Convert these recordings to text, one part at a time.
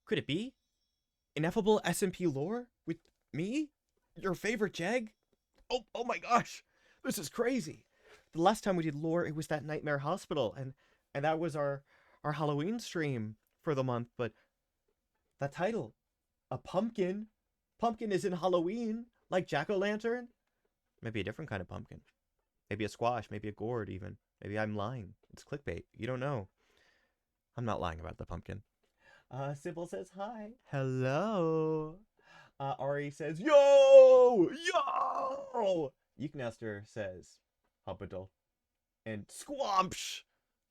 Could it be? Ineffable SMP lore? With me? Your favorite Jag? Oh my gosh! This is crazy! The last time we did lore, it was that Nightmare Hospital, and that was our Halloween stream for the month, but that title, a pumpkin. Pumpkin is in Halloween, like jack-o'-lantern. Maybe a different kind of pumpkin. Maybe a squash, maybe a gourd even. Maybe I'm lying. It's clickbait. You don't know. I'm not lying about the pumpkin. Sybil says hi. Hello. Ari says, yo! Yo! Yuknaster says, Hubadle. And Squamsh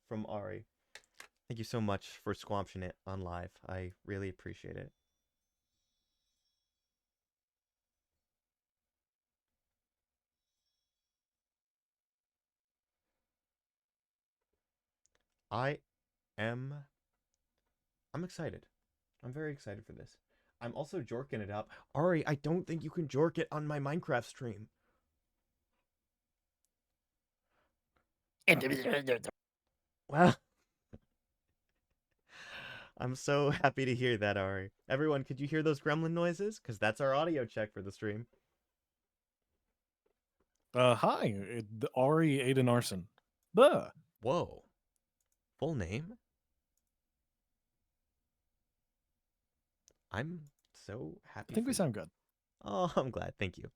from Ari. Thank you so much for squamshing it on live. I really appreciate it. I'm excited. I'm very excited for this. I'm also jorking it up. Ari, I don't think you can jork it on my Minecraft stream. Well, I'm so happy to hear that, Ari. Everyone, could you hear those gremlin noises? Because that's our audio check for the stream. Hi, Ari Aiden Arson. Buh. Whoa. Full name? I'm so happy. I think we sound good. Oh, I'm glad. Thank you.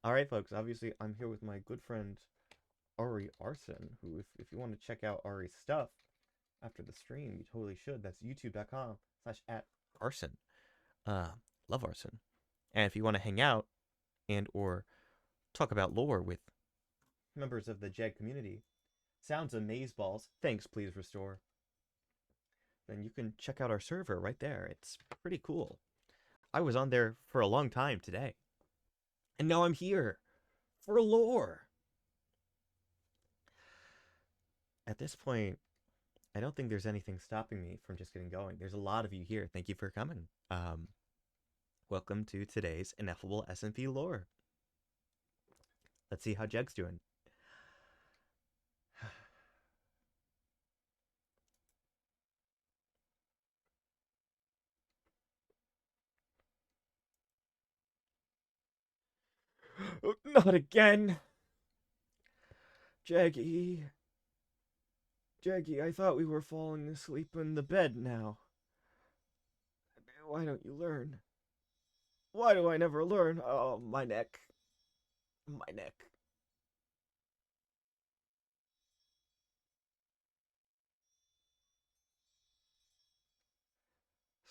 All right, folks. Obviously, I'm here with my good friend Ari Arson, who, if you want to check out Ari's stuff after the stream, you totally should. That's youtube.com/@Arson. Love Arson. And if you want to hang out and or talk about lore with members of the Jeg community, sounds amazeballs. Thanks, please restore. Then you can check out our server right there. It's pretty cool. I was on there for a long time today. And now I'm here for lore. At this point, I don't think there's anything stopping me from just getting going. There's a lot of you here. Thank you for coming. Welcome to today's Ineffable SMP lore. Let's see how Jeg's doing. Not again! Jaggy, I thought we were falling asleep in the bed now. Why don't you learn? Why do I never learn? Oh, my neck. My neck.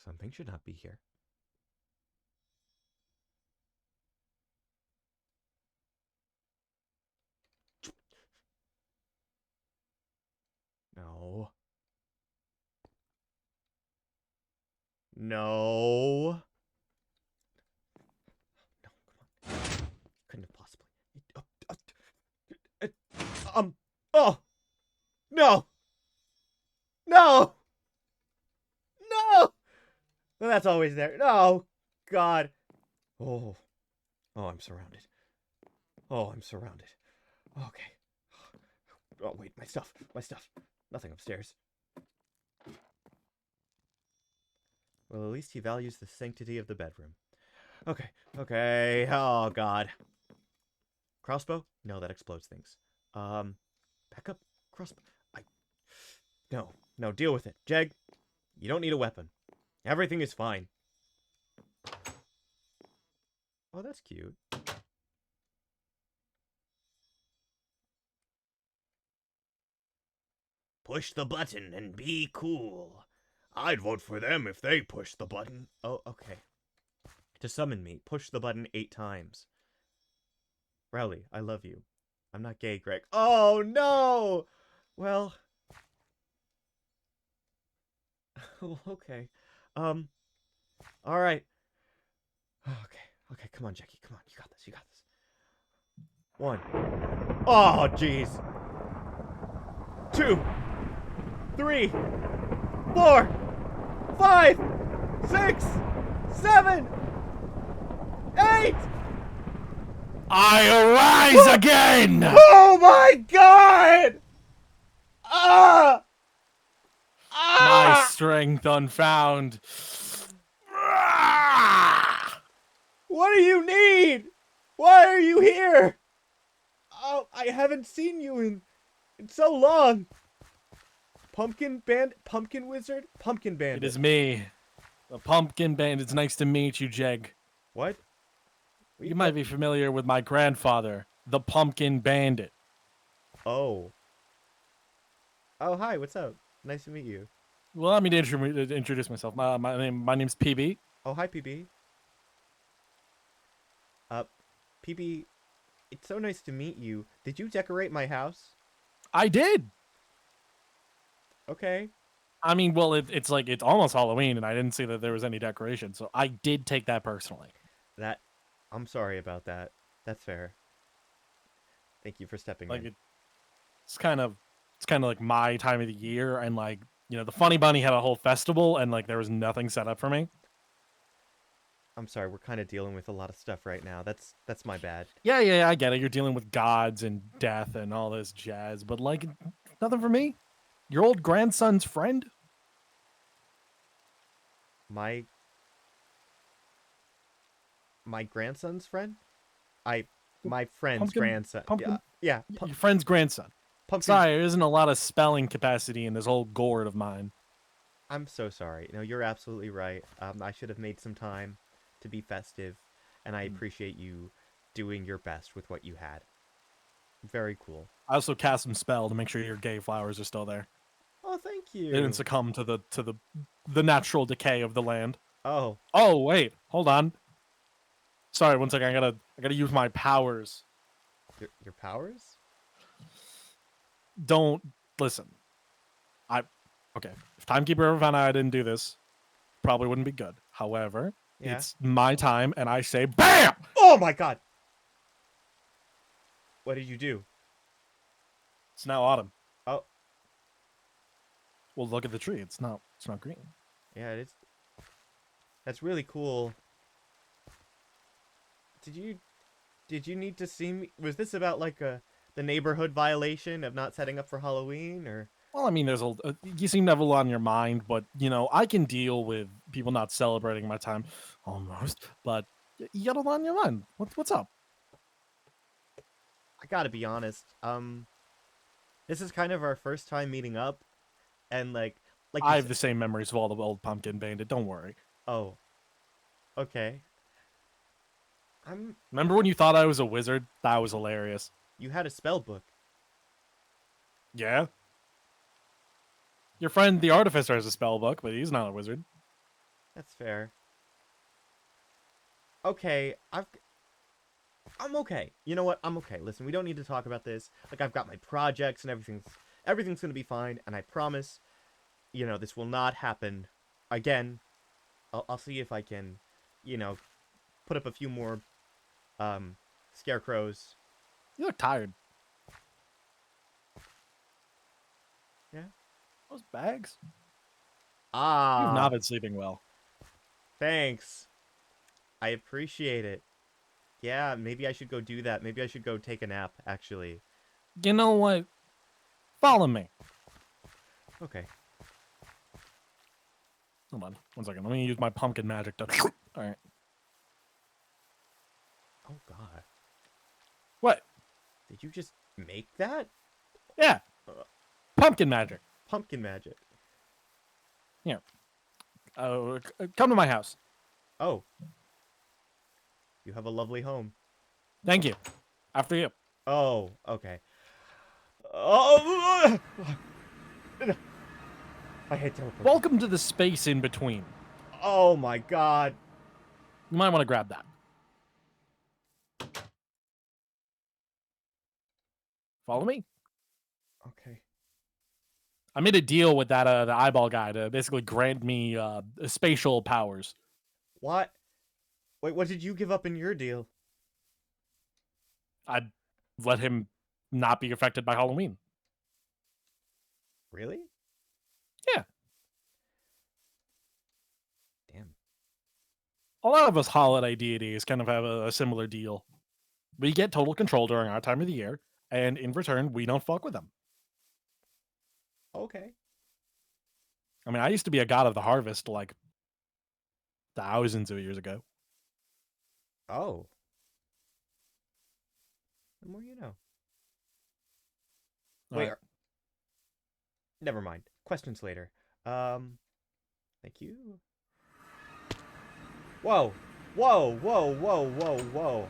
Something should not be here. No. No. No, come on. Couldn't have possibly. Oh! No! No! No! Well, that's always there. No! God. Oh. Oh, I'm surrounded. Oh, I'm surrounded. Okay. Oh, wait, my stuff. My stuff. Nothing upstairs. Well, at least he values the sanctity of the bedroom. Okay. Okay. Oh, God. Crossbow? No, that explodes things. Back up. Crossbow. No, deal with it. Jeg, you don't need a weapon. Everything is fine. Oh, that's cute. Push the button and be cool. I'd vote for them if they push the button. Oh, okay. To summon me, push the button 8 times. Rowley, I love you. I'm not gay, Greg. Oh, no! Well... okay. Alright. Okay, come on, Jackie. Come on, you got this. 1. Oh, jeez. 2. 3. 4. 5. 6. 7. 8. I arise again! Oh my God! Ah! My strength unfound. What do you need? Why are you here? Oh, I haven't seen you in so long. Pumpkin wizard, pumpkin It bandit. is me, the Pumpkin Bandit. It's nice to meet you, Jeg. What? You might be familiar with my grandfather, the Pumpkin Bandit. Oh. Oh, hi. What's up? Nice to meet you. Well, let me introduce myself. My name's PB. Oh, hi, PB. Uh, PB, it's so nice to meet you. Did you decorate my house? I did. Okay. I mean, well, it's almost Halloween, and I didn't see that there was any decoration, so I did take that personally. That. I'm sorry about that. That's fair. Thank you for stepping Like in. it's kind of like my time of the year, and like the Funny Bunny had a whole festival, and like there was nothing set up for me. I'm sorry. We're kind of dealing with a lot of stuff right now. That's my bad. Yeah, I get it. You're dealing with gods and death and all this jazz, but like nothing for me. Your old grandson's friend. My my grandson's friend? I my friend's Pumpkin, grandson. Yeah. pumpkin, Yeah. your friend's grandson. Pumpkin. Sorry, there isn't a lot of spelling capacity in this whole gourd of mine. I'm so sorry. No, you're absolutely right. I should have made some time to be festive, and I appreciate you doing your best with what you had. Very cool. I also cast some spell to make sure your gay flowers are still there. Oh, thank They didn't you. succumb to the natural decay of the land. Oh, Oh wait, hold on. Sorry, one second. I gotta use my powers. your powers? Don't listen. I okay. If Timekeeper ever found out I didn't do this, probably wouldn't be good. However, Yeah. it's my time, and I say BAM! Oh my God! What did you do? It's now autumn. Oh, Well, look at the tree. It's not green. yeah, it is. That's really cool. Did you did you need to see me? Was this about like the neighborhood violation of not setting up for Halloween, or? Well, I mean, you seem to have a lot on your mind, but I can deal with people not celebrating my time, almost. But you got a lot on your mind. What's up? I gotta be honest. This is kind of our first time meeting up, and like you I have said. the same memories of all the old Pumpkin Bandit. Don't worry. Oh, okay. I'm. Remember when you thought I was a wizard? That was hilarious. You had a spell book. Yeah. Your friend the artificer has a spell book, but he's not a wizard. That's fair. Okay, I'm okay. You know what? I'm okay. Listen, we don't need to talk about this. Like, I've got my projects and everything's gonna be fine, and I promise, this will not happen again. I'll see if I can, put up a few more scarecrows. You look tired. Yeah. Those bags? You've Ah, not been sleeping well. thanks. I appreciate it. Yeah, maybe I should go do that. Maybe I should go take a nap, actually. You know what? Follow me. Okay. Hold on. One second. Let me use my pumpkin magic to. All right. Oh, God. What? Did you just make that? Yeah. Pumpkin magic. Pumpkin magic. Here. Come to my house. Oh. You have a lovely home. Thank you. After you. Oh, okay. Oh, I hate teleportation. Welcome to the space in between. Oh my God. You might want to grab that. Follow me. Okay. I made a deal with that the eyeball guy to basically grant me spatial powers. What? Wait, what did you give up in your deal? I'd let him not be affected by Halloween. Really? Yeah. Damn. A lot of us holiday deities kind of have a similar deal. We get total control during our time of the year, and in return, we don't fuck with them. Okay. I mean, I used to be a god of the harvest like thousands of years ago. Oh. The more you know. All Wait, right. never mind. Questions later. Um, thank you. Whoa. Whoa, whoa, whoa, whoa, whoa.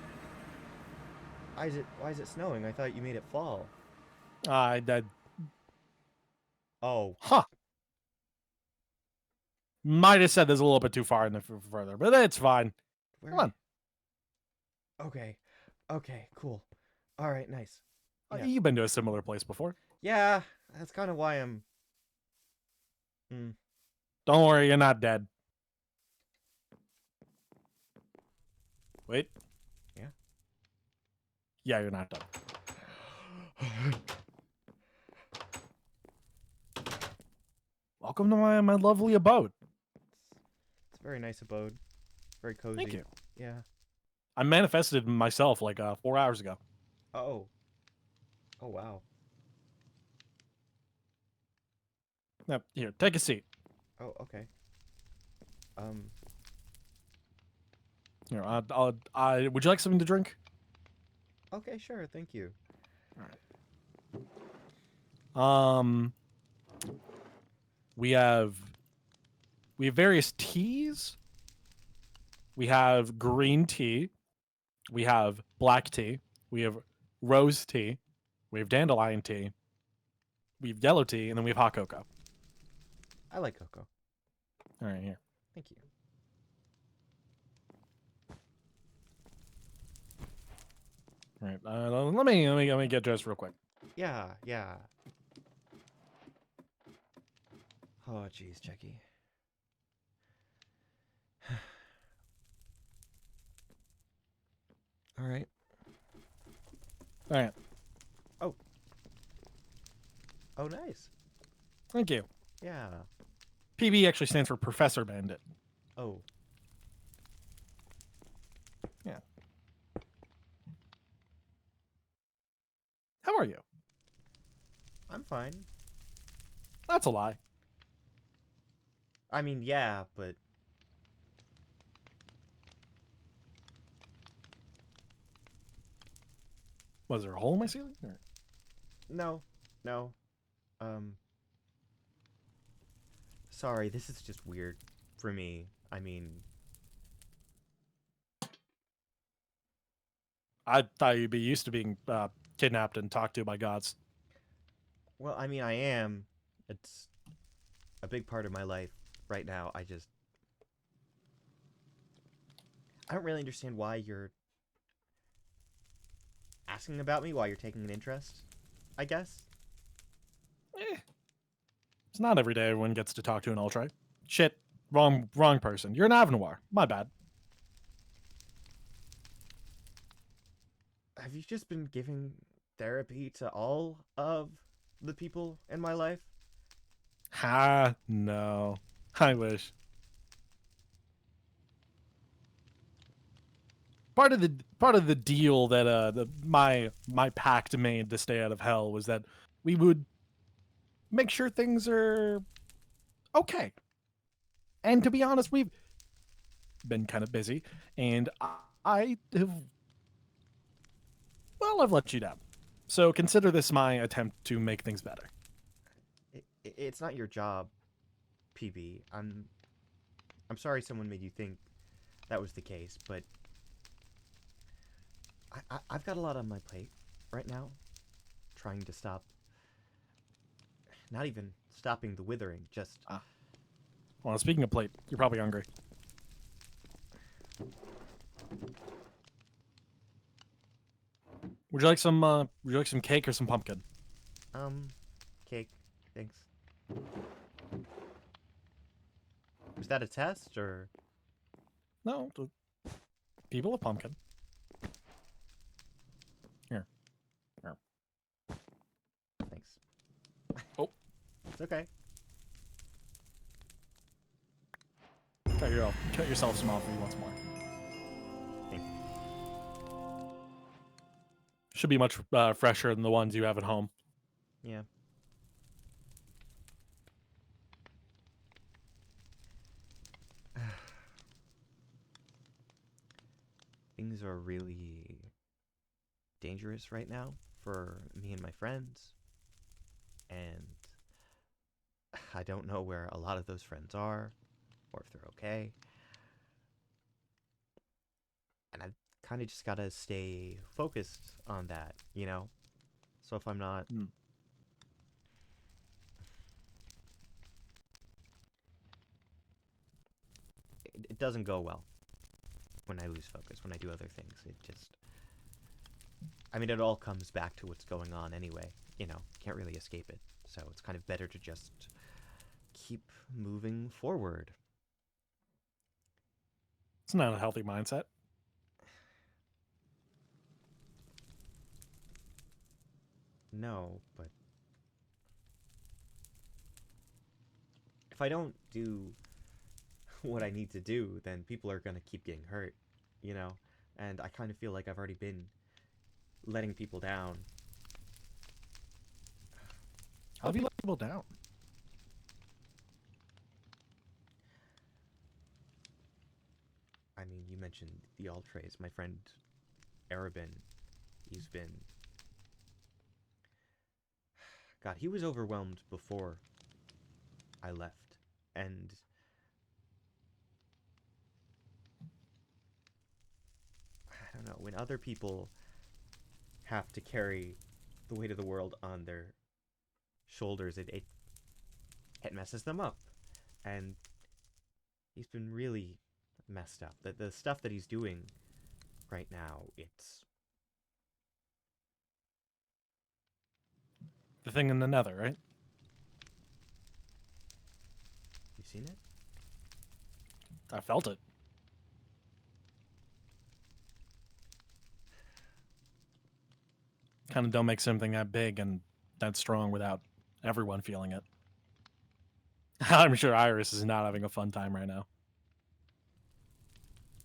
Why is it snowing? I thought you made it fall. I Oh. huh. Might have said this a little bit too far in the further, but it's fine. Come Where? on. Okay. Okay, cool. All right, nice. Yeah. You've been to a similar place before. Yeah, that's kind of why I'm mm. Don't worry, you're not dead. Wait. Yeah. Yeah, you're not dead. Welcome to my lovely abode. It's a very nice abode. Very cozy. Thank you. Yeah. I manifested myself like 4 hours ago. Oh. Oh wow. Now, here, take a seat. Oh, okay. Um, Here, would you like something to drink? okay, sure. Thank you. Um, we have various teas. We have green tea. We have black tea. We have rose tea. We have dandelion tea. We have yellow tea, and then we have hot cocoa. I like cocoa. All right, here. Thank you. All right, let me get dressed real quick. Yeah, yeah. Oh, jeez, Jackie. All right. All right, Oh. Oh, nice. thank you. Yeah. PB actually stands for Professor Bandit. Oh. Yeah. How are you? I'm fine. That's a lie. I mean, yeah, but Was there a hole in my ceiling? Or... no. No. Um, sorry, this is just weird for me. I mean, I thought you'd be used to being kidnapped and talked to by gods. well, I mean, I am. It's a big part of my life right now. I don't really understand why you're asking about me, why you're taking an interest, I guess. Eh, it's not every day everyone gets to talk to an ultra. Shit, wrong person. You're an Avnoir. My bad. Have you just been giving therapy to all of the people in my life? Ha, no. I wish. Part of the deal that my pact made to stay out of hell was that we would make sure things are okay. And to be honest, we've been kind of busy, and I have, well, I've let you down. So consider this my attempt to make things better. It's not your job, PB. I'm sorry someone made you think that was the case, but I've got a lot on my plate right now, trying to stop. Not even stopping the withering, just. Ah. Well, speaking of plate, you're probably hungry. Would you like some? Would you like some cake or some pumpkin? Cake. Thanks. Was that a test or? No, people of pumpkin. Here. Thanks. Oh. It's okay. Cut yourself some off for you once more. Thank you. Should be much fresher than the ones you have at home. Yeah. things are really dangerous right now for me and my friends, and I don't know where a lot of those friends are or if they're okay. And I've kind of just got to stay focused on that, you know? So if I'm not, Hmm. it doesn't go well when I lose focus, when I do other things. It just, I mean, it all comes back to what's going on anyway, you know? Can't really escape it. So it's kind of better to just keep moving forward. It's not a healthy mindset. No, but if I don't do what I need to do, then people are gonna keep getting hurt, you know? And I kind of feel like I've already been letting people down. How have you let people down? I mean, you mentioned the Altrays. My friend Arabin, he's been. God, he was overwhelmed before I left. And I don't know, when other people have to carry the weight of the world on their shoulders, it messes them up. And he's been really messed up. The stuff that he's doing right now, it's. The thing in the nether, right? You've seen it? I felt it. Kind of don't make something that big and that strong without everyone feeling it. I'm sure Iris is not having a fun time right now.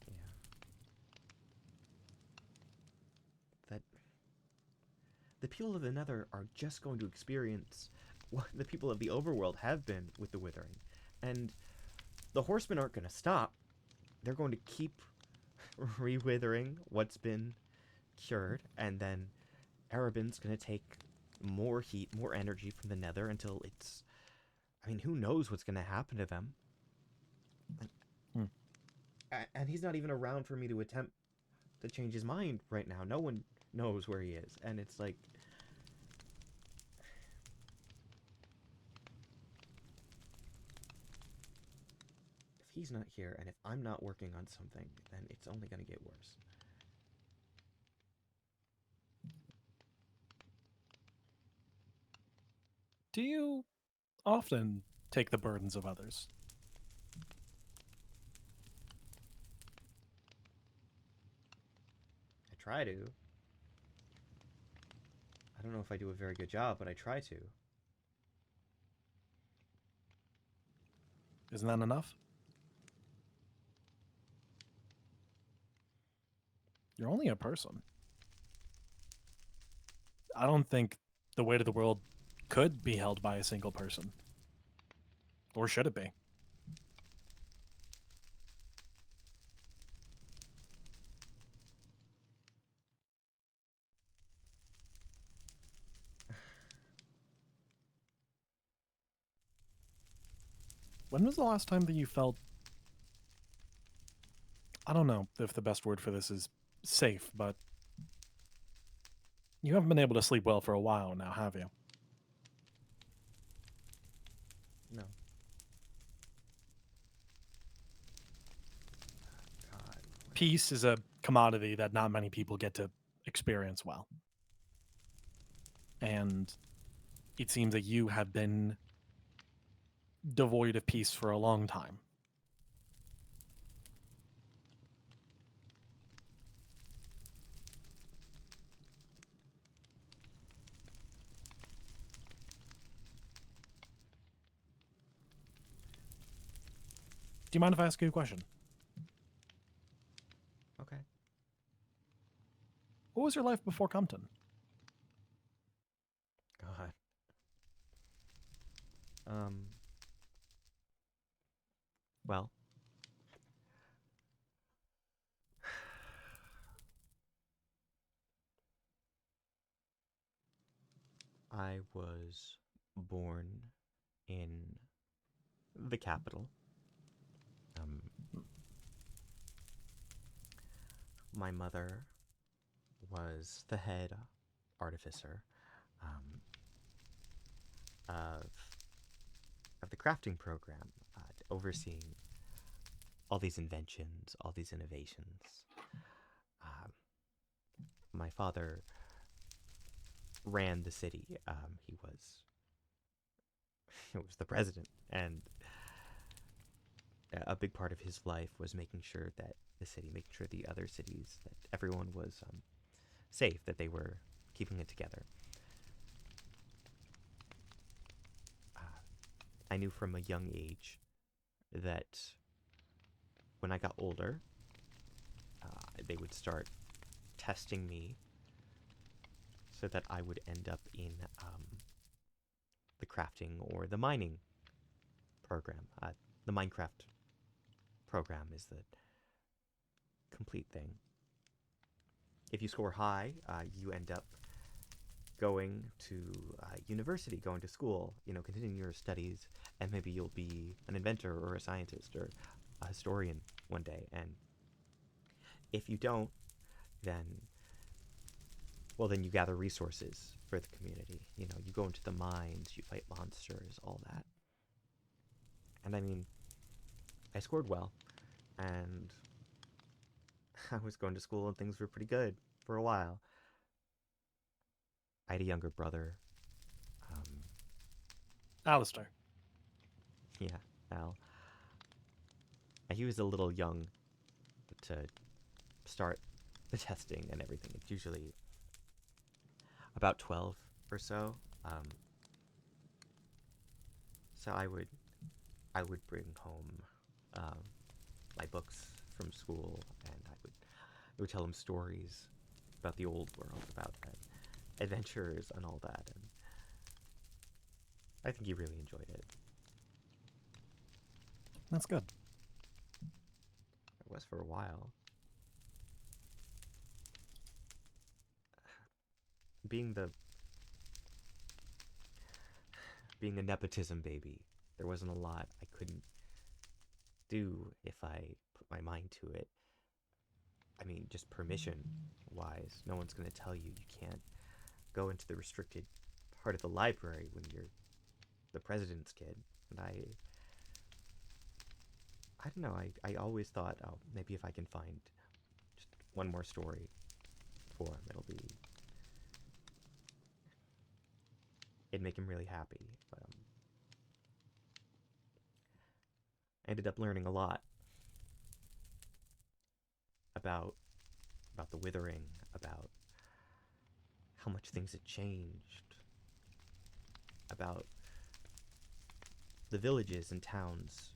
Yeah. That the people of the Nether are just going to experience what the people of the overworld have been with the Withering. And the Horsemen aren't going to stop. They're going to keep re-withering what's been cured, and then Arabin's going to take more heat, more energy from the Nether until it's. I mean, who knows what's going to happen to them? Hmm. And he's not even around for me to attempt to change his mind right now. No one knows where he is, and it's like. If he's not here, and if I'm not working on something, then it's only going to get worse. Do you often take the burdens of others? I try to. I don't know if I do a very good job, but I try to. Isn't that enough? You're only a person. I don't think the weight of the world could be held by a single person. Or should it be? When was the last time that you felt, I don't know if the best word for this is safe, but you haven't been able to sleep well for a while now, have you? No. God. Peace is a commodity that not many people get to experience well. And it seems that you have been devoid of peace for a long time. Do you mind if I ask you a question? Okay. What was your life before Compton? God. Um. Well. I was born in the capital. Um, my mother was the head artificer um, of of the crafting program, overseeing all these inventions, all these innovations. Um, my father ran the city. He was he was the president, and a big part of his life was making sure that the city, making sure the other cities, that everyone was safe, that they were keeping it together. Uh, I knew from a young age that when I got older, they would start testing me so that I would end up in the crafting or the mining program. The Minecraft program is the complete thing. If you score high, you end up going to university, going to school, continuing your studies, and maybe you'll be an inventor or a scientist or a historian one day. And if you don't, then then you gather resources for the community. You go into the mines, you fight monsters, all that. And I mean, I scored well, and I was going to school, and things were pretty good for a while. I had a younger brother. Um, Alistair. yeah, Al. He was a little young to start the testing and everything. It's usually about 12 or so. So I would bring home my books from school, and I would tell him stories about the old world, about adventures and all that. And I think he really enjoyed it. That's good. It was for a while. Being the being a nepotism baby, there wasn't a lot I couldn't do if I put my mind to it. I mean, just permission wise, no one's going to tell you you can't go into the restricted part of the library when you're the president's kid. And I don't know, I always thought, oh, maybe if I can find just one more story for him, it'd make him really happy. But I ended up learning a lot about the withering, about how much things had changed, about the villages and towns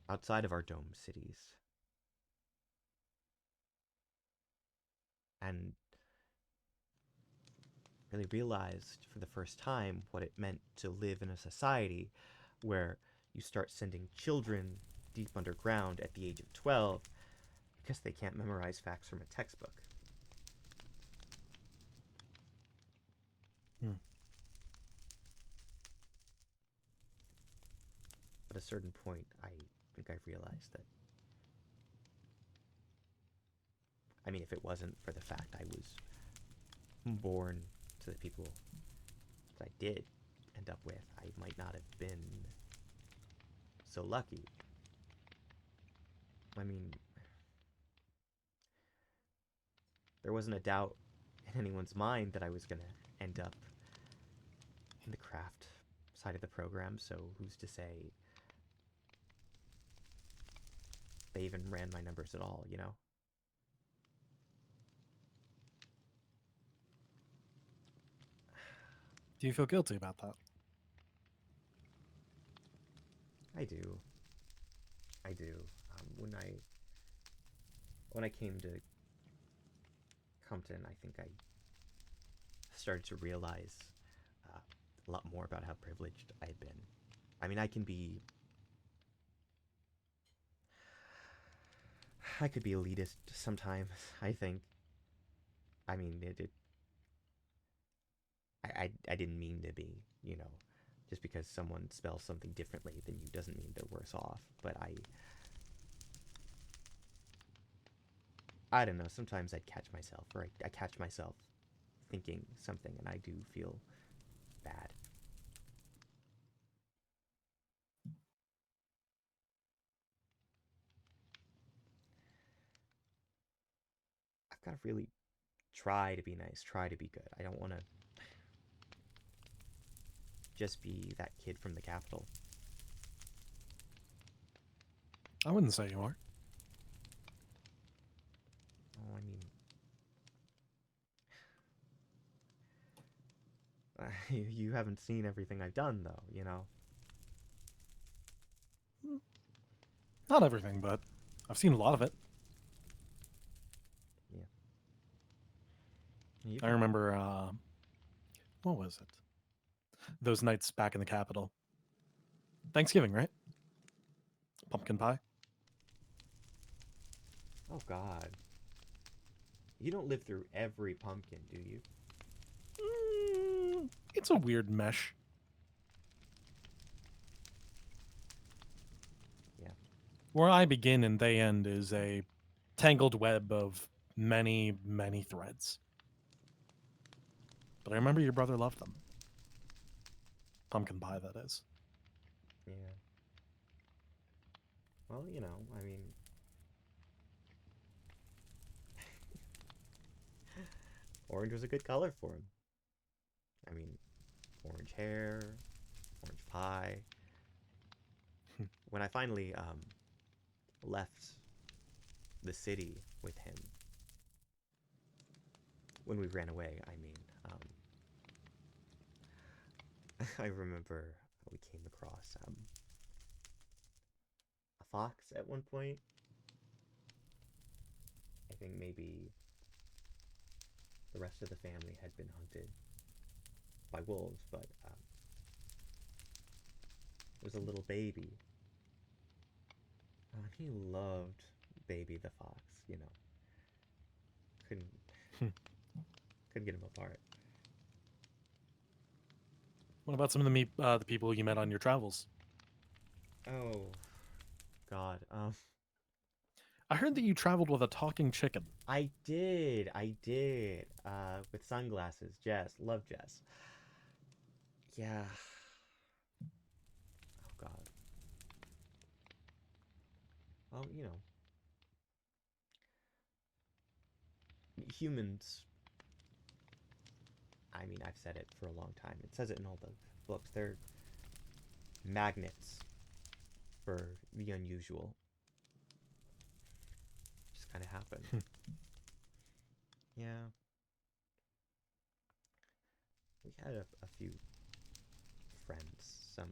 outside of our dome cities, and really realized for the first time what it meant to live in a society where you start sending children deep underground at the age of 12 because they can't memorize facts from a textbook. Hmm. At a certain point, I think I realized that, I mean, if it wasn't for the fact I was born to the people that I did end up with, I might not have been so lucky. I mean, there wasn't a doubt in anyone's mind that I was going to end up in the craft side of the program, so who's to say they even ran my numbers at all, you know? Do you feel guilty about that? I do. I do. When I came to Compton, I think I started to realize a lot more about how privileged I had been. I mean, I could be elitist sometimes, I think. I mean, I didn't mean to be, you know, just because someone spells something differently than you doesn't mean they're worse off. But I don't know. Sometimes I'd catch myself, or I catch myself thinking something, and I do feel bad. I've got to really try to be nice, try to be good. I don't want to just be that kid from the capital. I wouldn't say you are. Oh, I mean, you haven't seen everything I've done, though, you know? Not everything, but I've seen a lot of it. Yeah. You I can. remember, what was it? Those nights back in the capital. Thanksgiving, right? Pumpkin pie. Oh, God. You don't live through every pumpkin, do you? It's a weird mesh. Yeah. Where I begin and they end is a tangled web of many, many threads. But I remember your brother loved them. Pumpkin pie, that is. Yeah. Well, you know, I mean, orange was a good color for him. I mean, orange hair, orange pie. When I finally left the city with him, when we ran away, I mean, I remember we came across a fox at one point. I think maybe the rest of the family had been hunted by wolves, but it was a little baby. He loved Baby the fox. You know, couldn't couldn't get him apart. What about some of the people you met on your travels? Oh God. I heard that you traveled with a talking chicken. I did. I did. With sunglasses. Jess. Love Jess. Yeah. Oh God. Well, you know, humans. I mean, I've said it for a long time. It says it in all the books. They're magnets for the unusual. Just kind of happen. Yeah. We had a few friends. Some,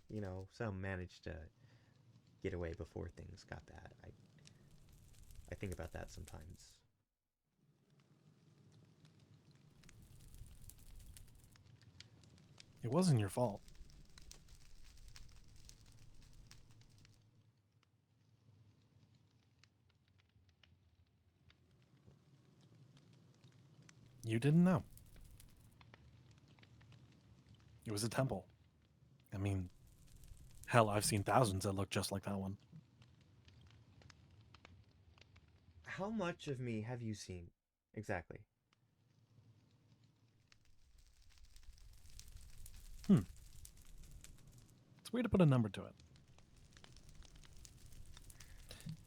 you know, some managed to get away before things got bad. I think about that sometimes. It wasn't your fault. You didn't know. It was a temple. I mean, hell, I've seen thousands that look just like that one. How much of me have you seen? Exactly. Hmm. It's weird to put a number to it.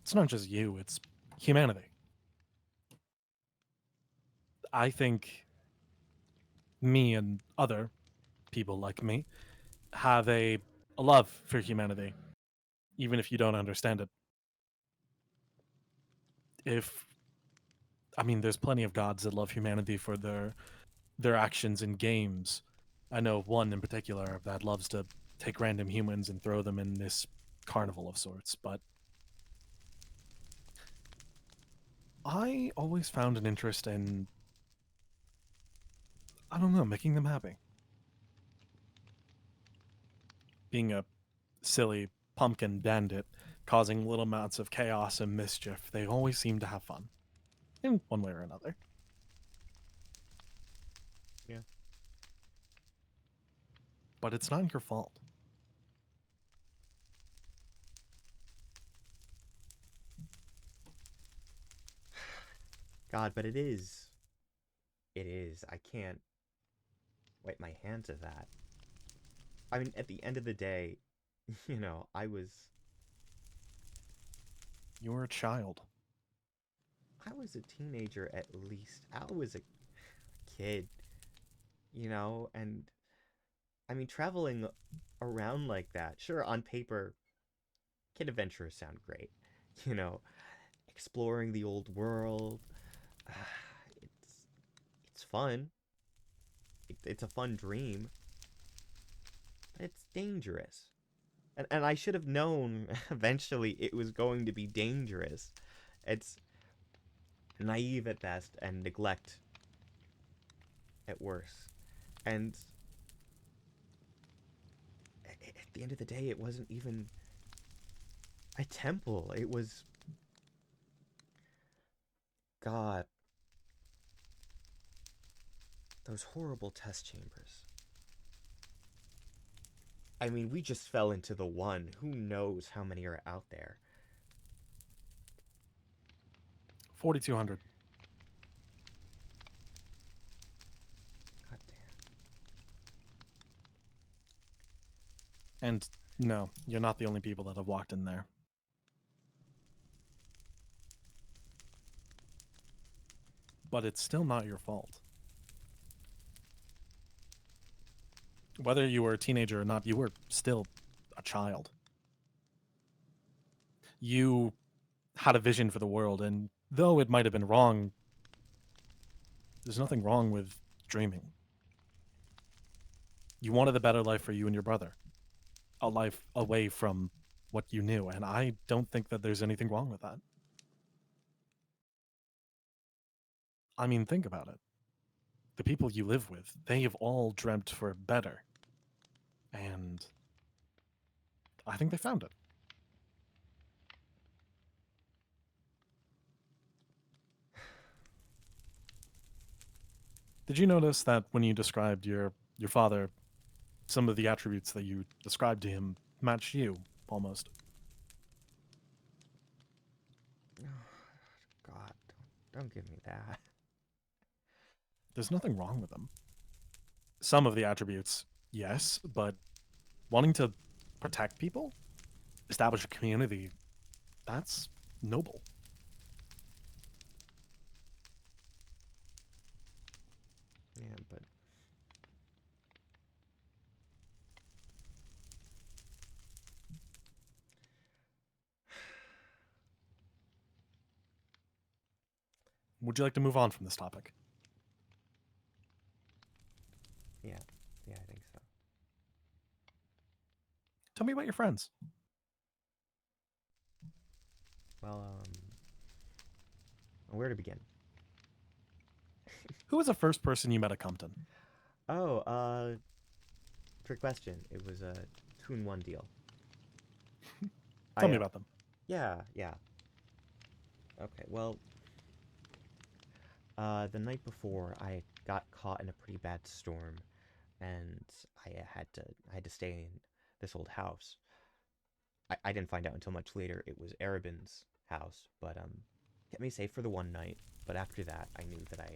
It's not just you, it's humanity. I think me and other people like me have a love for humanity, even if you don't understand it. If I mean, there's plenty of gods that love humanity for their actions in games. I know of one in particular that loves to take random humans and throw them in this carnival of sorts, but I always found an interest in, I don't know, making them happy. Being a silly pumpkin bandit, causing little amounts of chaos and mischief, they always seem to have fun, in one way or another. Yeah. But it's not your fault. God, but it is. It is. I can't wipe my hands of that. I mean, at the end of the day, I was You were a child. a teenager at least. I was a kid, and I mean traveling around like that. Sure, on paper, kid adventures sound great. You know, exploring the old world. It's it's fun. It's a fun dream, but it's dangerous. And I should have known eventually it was going to be dangerous. It's naive at best and neglect at worst. And at the end of the day, it wasn't even a temple. It was God. Those horrible test chambers. I mean, we just fell into the one. Who knows how many are out there? 4,200. God damn. And no, you're not the only people that have walked in there. But it's still not your fault. Whether you were a teenager or not, you were still a child. You had a vision for the world, and though it might have been wrong, there's nothing wrong with dreaming. You wanted a better life for you and your brother, a life away from what you knew, and I don't think that there's anything wrong with that. I mean, think about it. The people you live with, they have all dreamt for better. And I think they found it. Did you notice that when you described your father, some of the attributes that you described to him match you almost? God, don't give me that. There's nothing wrong with them. Some of the attributes, yes, but wanting to protect people, establish a community, that's noble. Yeah, but Would you like to move on from this topic? yeah, yeah, I think so. Tell me about your friends. Well, where to begin? Who was the first person you met at Compton? Oh, trick question. It was a 2-in-1 deal. Tell I me about them. Yeah, yeah. Okay, well, the night before I got caught in a pretty bad storm, and I had to stay in this old house. I didn't find out until much later it was Arabin's house, but kept me safe for the one night. But after that, I knew that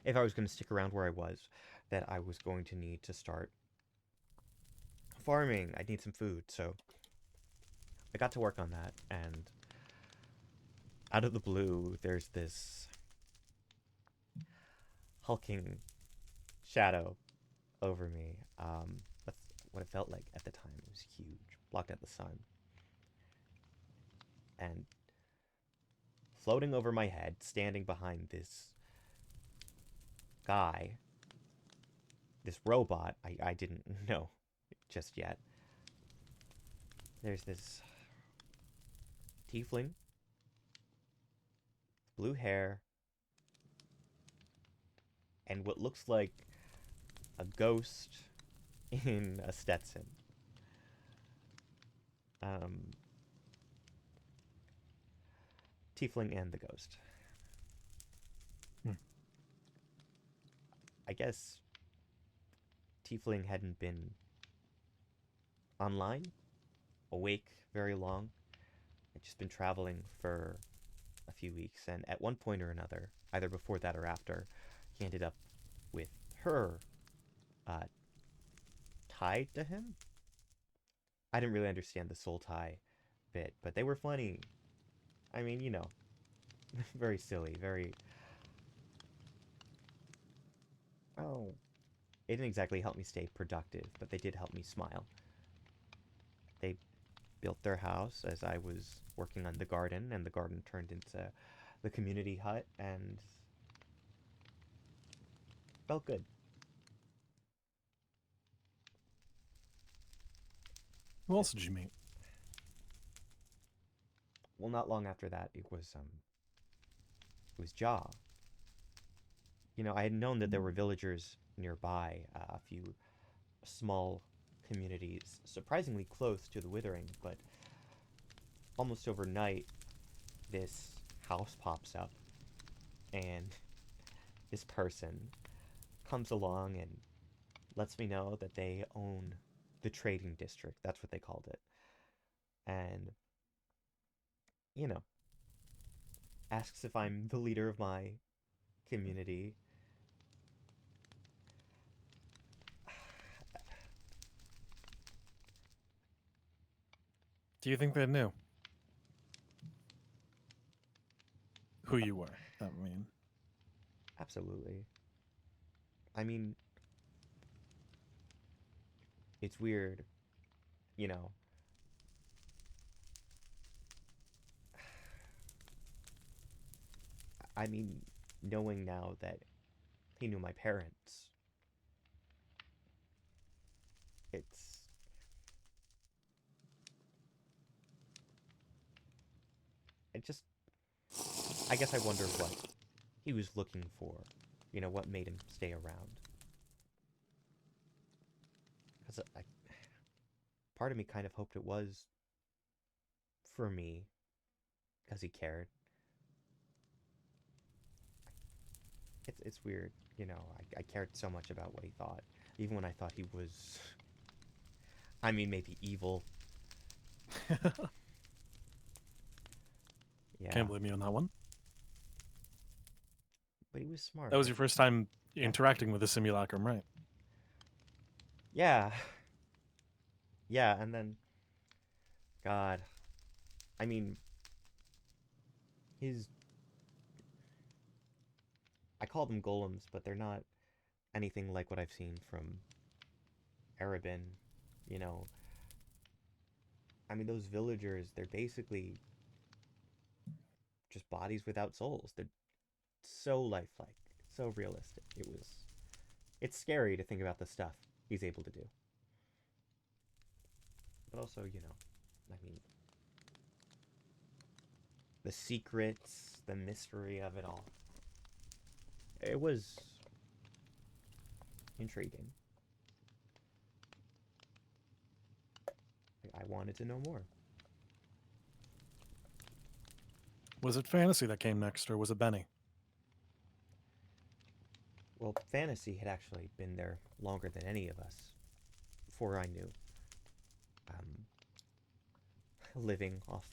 if I was going to stick around where I was, that I was going to need to start farming. I'd need some food, so I got to work on that, and out of the blue, there's this hulking shadow over me. That's what it felt like at the time. It was huge, blocked out the sun, and floating over my head, standing behind this guy, this robot. I didn't know just yet. There's this tiefling, blue hair, and what looks like a ghost in a Stetson. Um, Tiefling and the ghost. Hmm. guess Tiefling hadn't been online, awake very long. I'd just been traveling for a few weeks, and at one point or another, either before that or after, he ended up with her uh, tied to him. I didn't really understand the soul tie bit, but they were funny. I mean, very silly, very. Oh, it didn't exactly help me stay productive, but they did help me smile. They built their house as I was working on the garden, and the garden turned into the community hut, and felt good. Who else did you meet? Well, not long after that, it was Jaw. I had known that there were villagers nearby, a few small communities, surprisingly close to the Withering, but almost overnight, this house pops up, and this person comes along and lets me know that they own the trading district. That's what they called it. And, you know, asks if I'm the leader of my community. Do you think they knew who you were? I mean, Absolutely. I mean, it's weird, you know. I mean, knowing now that he knew my parents, it's it just I guess I wonder what he was looking for. What made him stay around. Cuz part of me kind of hoped it was for me because he cared. It's weird, I cared so much about what he thought, even when I thought he was, I mean, maybe evil. Yeah, can't blame you on that one. but he was smart. That was your first time Yeah, interacting with the simulacrum, right? yeah, yeah, and then God, I mean, his I call them golems, but they're not anything like what I've seen from Erebin. You know, I mean, those villagers, they're basically just bodies without souls. They're so lifelike, so realistic. It's scary to think about the stuff he's able to do. But also, I mean, the secrets, the mystery of it all. It was intriguing. I wanted to know more. Was it fantasy that came next, or was it Benny? Well, fantasy had actually been there longer than any of us, before I knew. Um, Living off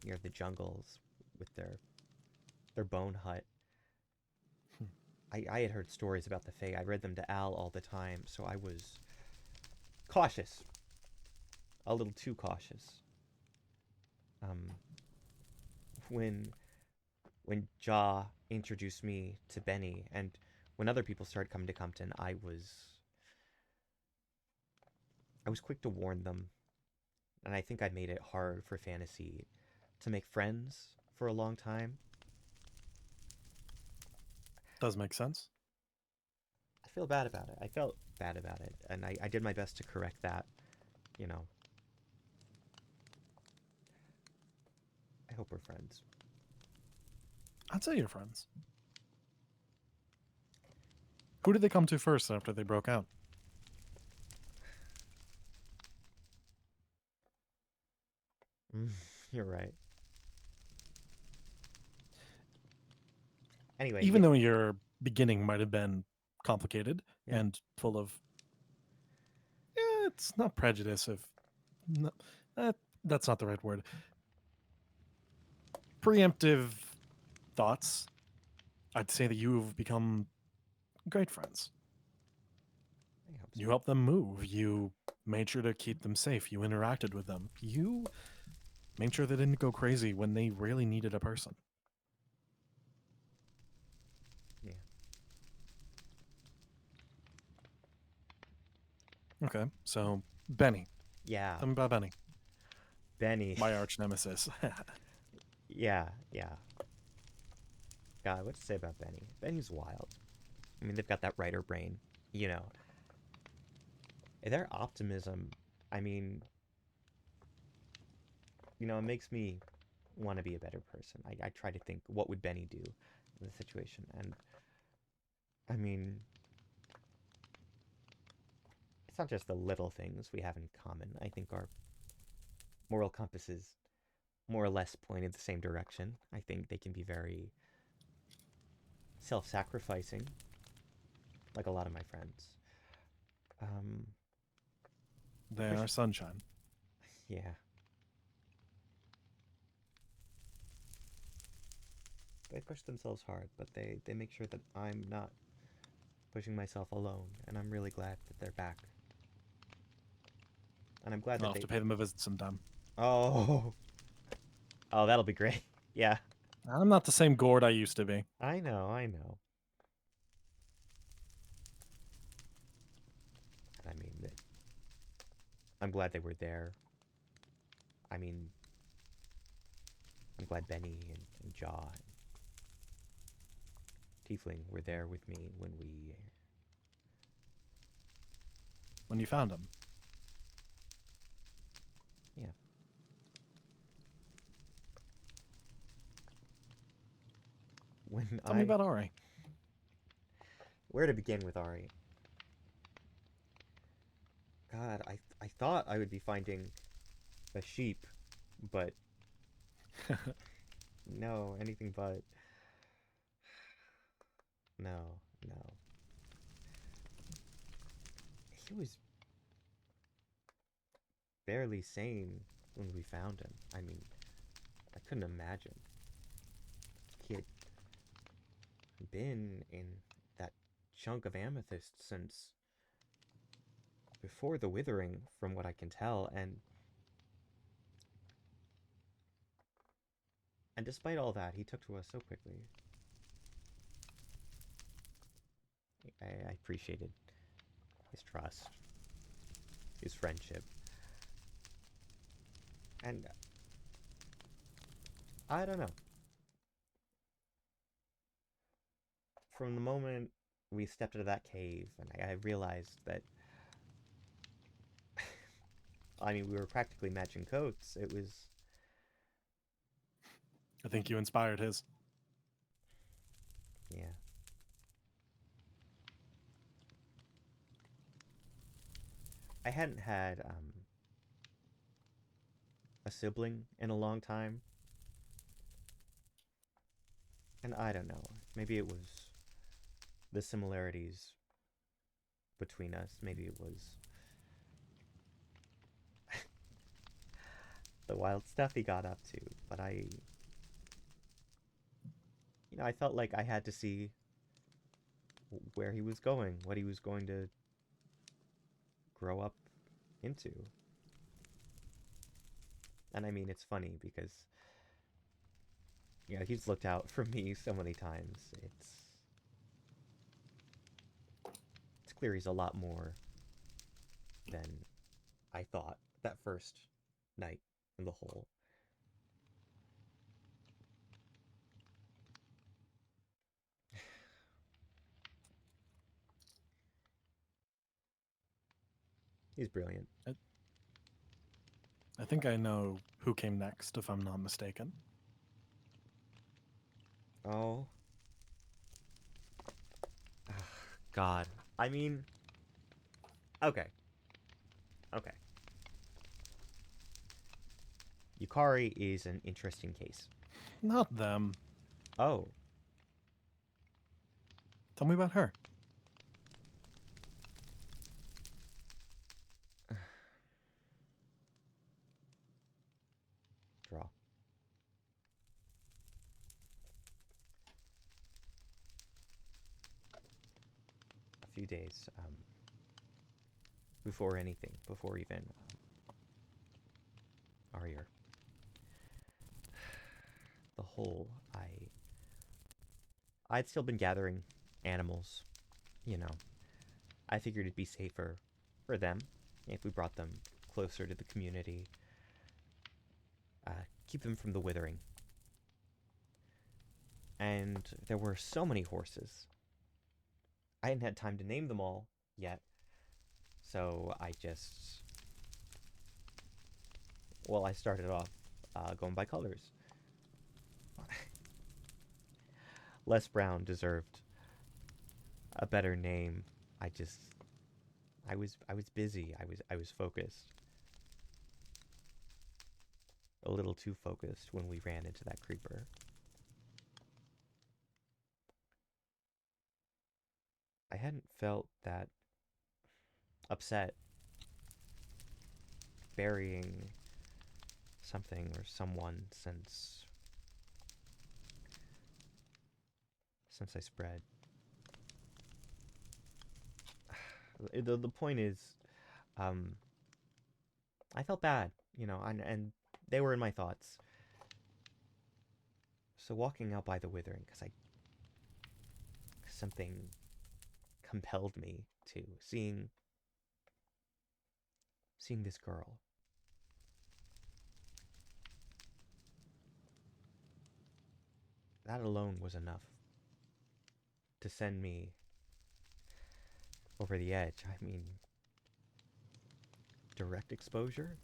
near the jungles with their bone hut. I had heard stories about the Fae. I read them to Al all the time, so I was cautious, a little too cautious. Um, when when Ja introduced me to Benny, and when other people started coming to Compton, I was quick to warn them, and I think I made it hard for fantasy to make friends for a long time. Does make sense. I feel bad about it. I felt bad about it, and I did my best to correct that. You know, I hope we're friends. I'd say you're friends. Who did they come to first after they broke out? You're right. Anyway, Even though your beginning might have been complicated Yeah. and full of. It's not prejudice. If no, that's not the right word. Preemptive thoughts. I'd say that you've become great friends. I hope You so. helped them move. You made sure to keep them safe. You interacted with them. You made sure they didn't go crazy when they really needed a person. Yeah. Okay, so Benny. Yeah. Tell me about Benny, Benny. my arch nemesis. Yeah. Yeah. God, what to say about Benny? Benny's wild. I mean, they've got that writer brain, you know. Their optimism, I mean, it makes me want to be a better person. I try to think, what would Benny do in the situation? And, I mean, it's not just the little things we have in common. I think our moral compasses more or less point in the same direction. I think they can be very self-sacrificing, like a lot of my friends. Um, They push, are sunshine. yeah, they push themselves hard, but they make sure that I'm not pushing myself alone, and I'm really glad that they're back. And I'm glad I'll that have they. to pay them a visit sometime. Oh, oh, that'll be great. Yeah, I'm not the same gourd I used to be. I know, I know. And I mean, I'm glad they were there. I mean, I'm glad Benny and Jaw and Tiefling were there with me when we. When you found them. Yeah. When Tell me I. about Ari. Where to begin with Ari? God, I thought I would be finding a sheep, but no, anything but. No, no. He was barely sane when we found him. I mean, I couldn't imagine. He had been in that chunk of amethyst since before the withering, from what I can tell, and despite all that, he took to us so quickly. I appreciated his trust, his friendship, and I don't know. From the moment we stepped into that cave, and I realized that, I mean, we were practically matching coats. It was, I think you inspired his. yeah. I hadn't had a sibling in a long time, and I don't know. Maybe it was the similarities between us. Maybe it was the wild stuff he got up to. But I felt like I had to see where he was going, what he was going to grow up into. And I mean, it's funny because, he's looked out for me so many times. It's clear he's a lot more than I thought that first night in the hole. He's brilliant. I think I know who came next, if I'm not mistaken. Oh, God. I mean, okay, okay. Yukari is an interesting case. Not them. Oh, Tell me about her. draw. A few days before anything, before even our year. The whole, I'd still been gathering animals, you know. I figured it'd be safer for them if we brought them closer to the community, keep them from the withering. And there were so many horses. I hadn't had time to name them all yet, so I started off going by colors. Les Brown deserved a better name. I was busy. I was focused. A little too focused when we ran into that creeper. I hadn't felt that upset burying something or someone since I spread. The point is, I felt bad, you know, and they were in my thoughts. So walking out by the withering, because something compelled me to, seeing this girl. That alone was enough to send me over the edge. I mean, direct exposure?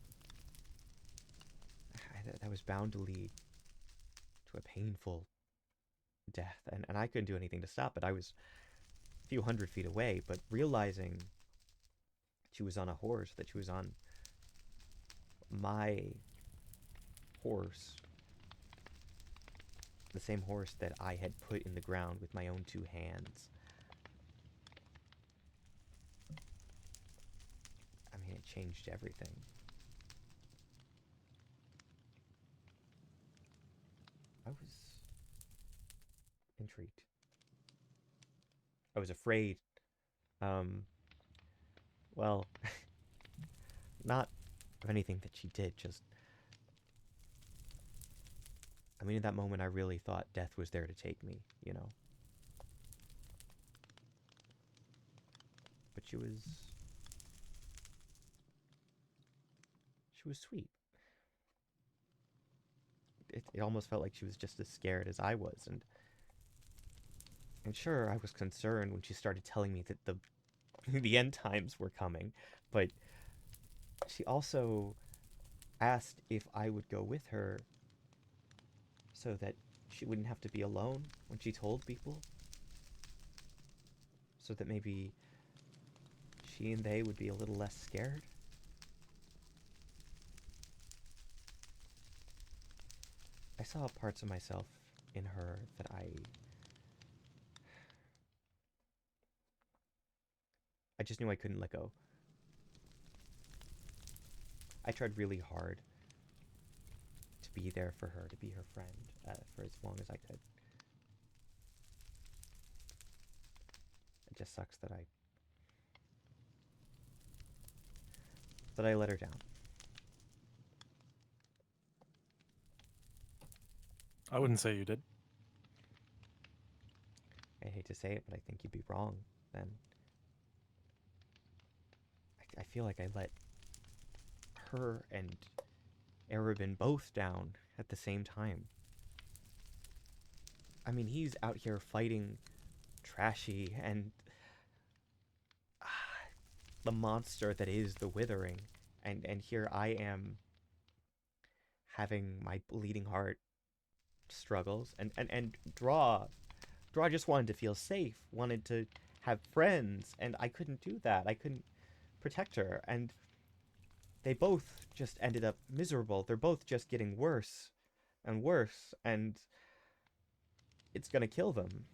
That was bound to lead to a painful death. And I couldn't do anything to stop it. I was a few hundred feet away, but realizing she was on a horse, that she was on my horse, the same horse that I had put in the ground with my own two hands. I mean, it changed everything. I was intrigued. I was afraid. Well, not of anything that she did, just... I mean, in that moment, I really thought death was there to take me, you know? But she was sweet. It almost felt like she was just as scared as I was, and sure, I was concerned when she started telling me that the end times were coming, but she also asked if I would go with her so that she wouldn't have to be alone when she told people, so that maybe she and they would be a little less scared. I saw parts of myself in her that I just knew I couldn't let go. I tried really hard to be there for her, to be her friend, for as long as I could. It just sucks that I let her down. I wouldn't say you did. I hate to say it, but I think you'd be wrong then. I feel like I let her and Arabin both down at the same time. I mean, he's out here fighting Trashy and the monster that is the Withering, and here I am having my bleeding heart struggles, and Draw just wanted to feel safe, wanted to have friends, and I couldn't do that. I couldn't protect her, and they both just ended up miserable. They're both just getting worse and worse, and it's gonna kill them.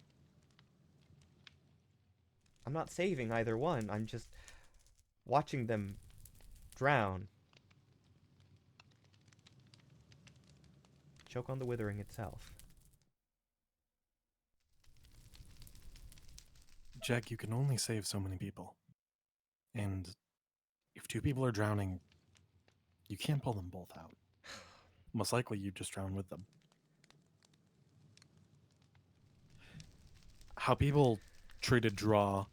I'm not saving either one. I'm just watching them drown. choke on the withering itself. Jack, you can only save so many people. And if 2 people are drowning, you can't pull them both out. Most likely you just drown with them. How people treated Draw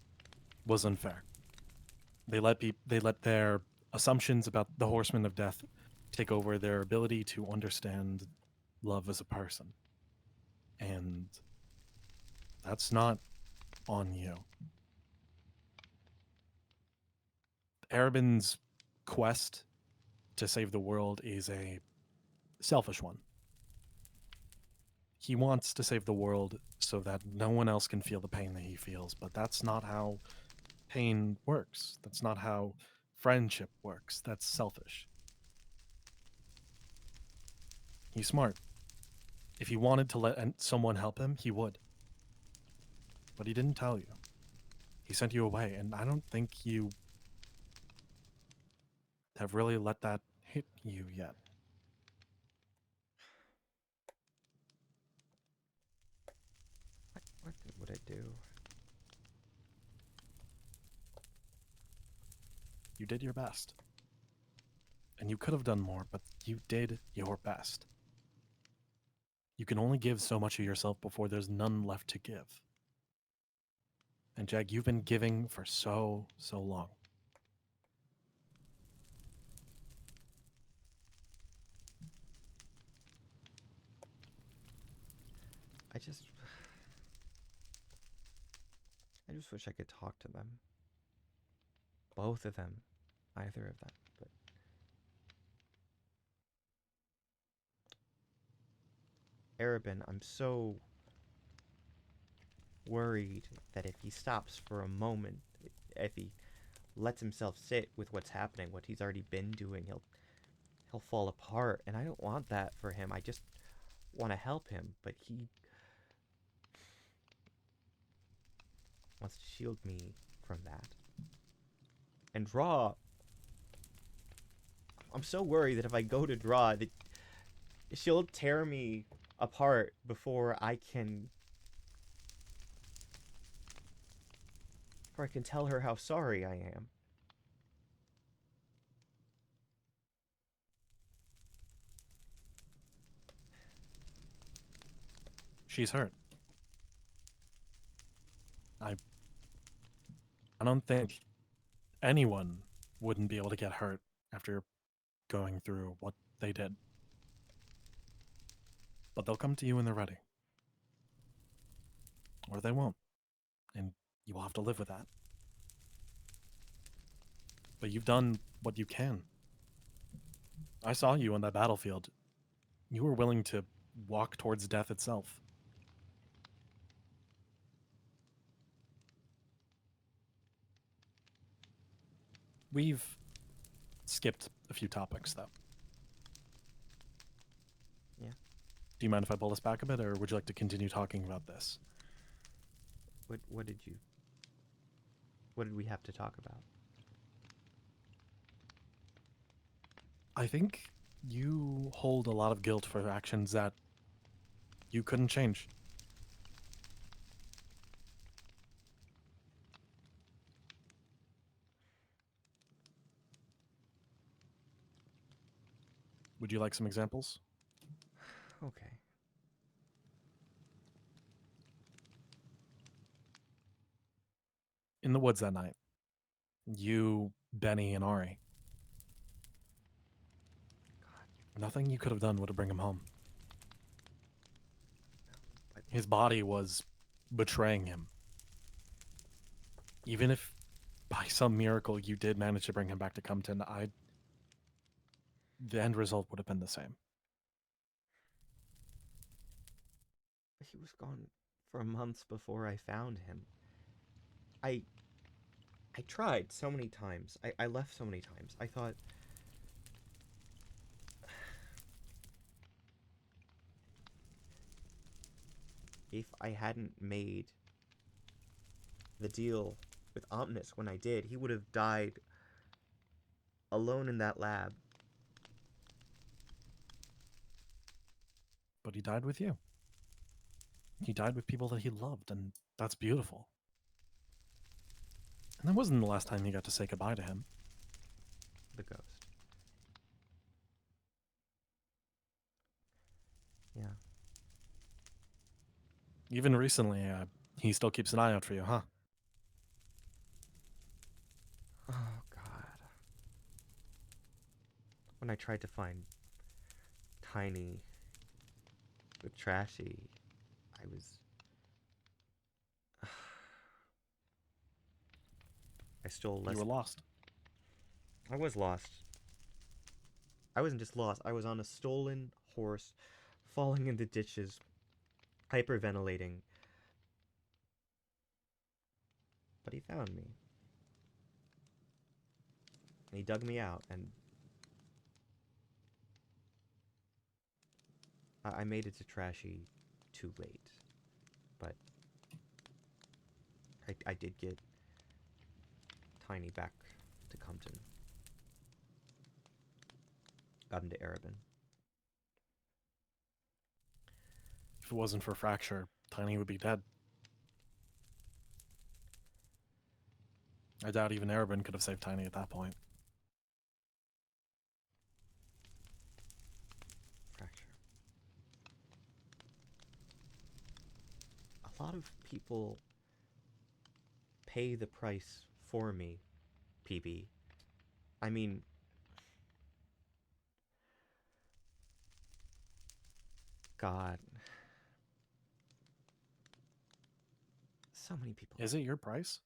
was unfair. They let their assumptions about the Horsemen of Death take over their ability to understand love as a person. And that's not on you. Arabin's quest to save the world is a selfish one. He wants to save the world so that no one else can feel the pain that he feels, but that's not how pain works. That's not how friendship works. That's selfish. He's smart. If he wanted to let someone help him, he would. But he didn't tell you. He sent you away, and I don't think you have really let that hit you yet. What would I do? You did your best. And you could have done more, but you did your best. You can only give so much of yourself before there's none left to give. And Jag, you've been giving for so long. I just wish I could talk to them. Both of them. Either of them. But Arabin, I'm so worried that if he stops for a moment, if he lets himself sit with what's happening, what he's already been doing, he'll fall apart, and I don't want that for him. I just want to help him, but he wants to shield me from that. And Draw, I'm so worried that if I go to Draw, that she'll tear me apart before I can tell her how sorry I am. She's hurt. I don't think anyone wouldn't be able to get hurt after going through what they did. But they'll come to you when they're ready. Or they won't. And you will have to live with that. But you've done what you can. I saw you on that battlefield. You were willing to walk towards death itself. We've skipped a few topics, though. Yeah. Do you mind if I pull this back a bit, or would you like to continue talking about this? What did we have to talk about? I think you hold a lot of guilt for actions that you couldn't change. Would you like some examples? Okay. In the woods that night, you, Benny, and Ari. Nothing you could have done would have bring him home. His body was betraying him. Even if by some miracle you did manage to bring him back to Compton, the end result would have been the same. He was gone for months before I found him. I tried so many times. I left so many times. I thought, if I hadn't made the deal with Omnis when I did, he would have died alone in that lab. but he died with you. He died with people that he loved, and that's beautiful. And that wasn't the last time you got to say goodbye to him. The ghost. Yeah. Even recently, he still keeps an eye out for you, huh? Oh, God. When I tried to find Tiny with Trashy, I was... I stole less... You were lost. I was lost. I wasn't just lost. I was on a stolen horse, falling into ditches, hyperventilating. But he found me. And he dug me out, and I made it to Trashy too late. But I did get Tiny back to Compton. Got him to Arabin. If it wasn't for Fracture, Tiny would be dead. I doubt even Erebin could have saved Tiny at that point. Fracture. A lot of people pay the price for me, PB. I mean, God. So many people. Is it your price?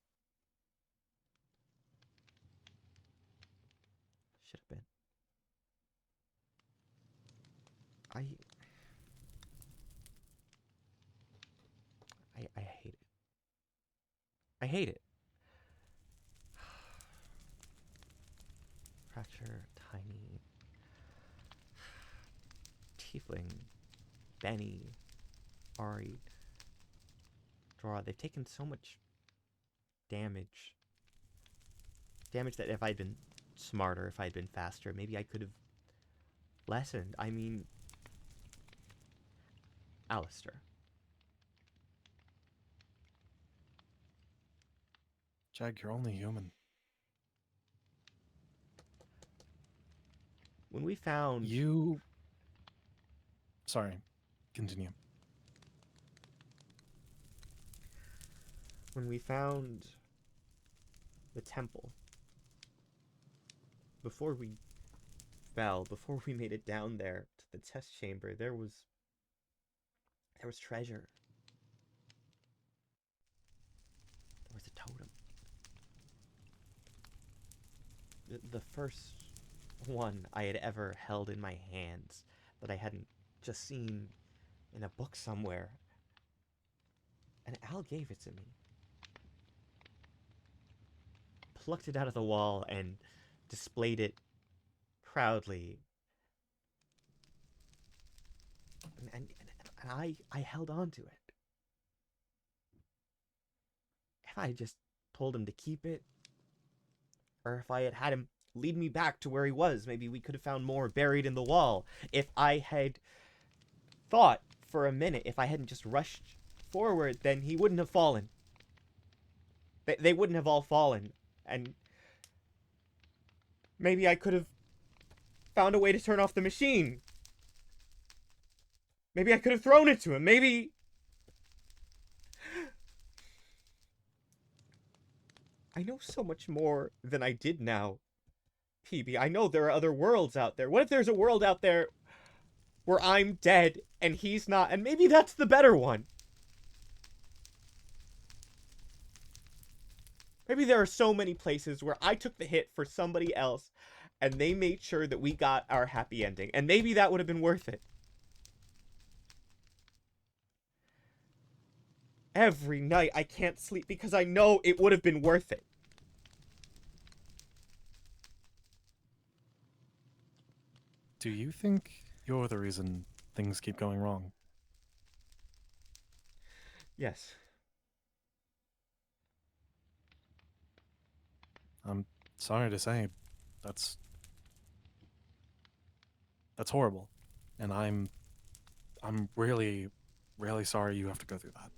Should have been. I hate it. I hate it. Fracture, Tiny, Tiefling, Benny, Ari, Draw. They've taken so much damage. Damage that if I'd been smarter, if I'd been faster, maybe I could have lessened. I mean, Alistair. Jag, you're only human. When we found... You... Sorry. Continue. When we found the temple, before we fell, before we made it down there to the test chamber, there was treasure. There was a totem. The first one I had ever held in my hands that I hadn't just seen in a book somewhere. And Al gave it to me. Plucked it out of the wall and displayed it proudly. And I held on to it. If I had just told him to keep it, or if I had had him lead me back to where he was, maybe we could have found more buried in the wall. If I had thought for a minute, if I hadn't just rushed forward, then he wouldn't have fallen. They wouldn't have all fallen. And maybe I could have found a way to turn off the machine. Maybe I could have thrown it to him. Maybe... I know so much more than I did now, PB. I know there are other worlds out there. What if there's a world out there where I'm dead and he's not? And maybe that's the better one. Maybe there are so many places where I took the hit for somebody else and they made sure that we got our happy ending. And maybe that would have been worth it. Every night I can't sleep because I know it would have been worth it. Do you think you're the reason things keep going wrong? Yes. I'm sorry to say, that's horrible. And I'm I'm really, really sorry you have to go through that.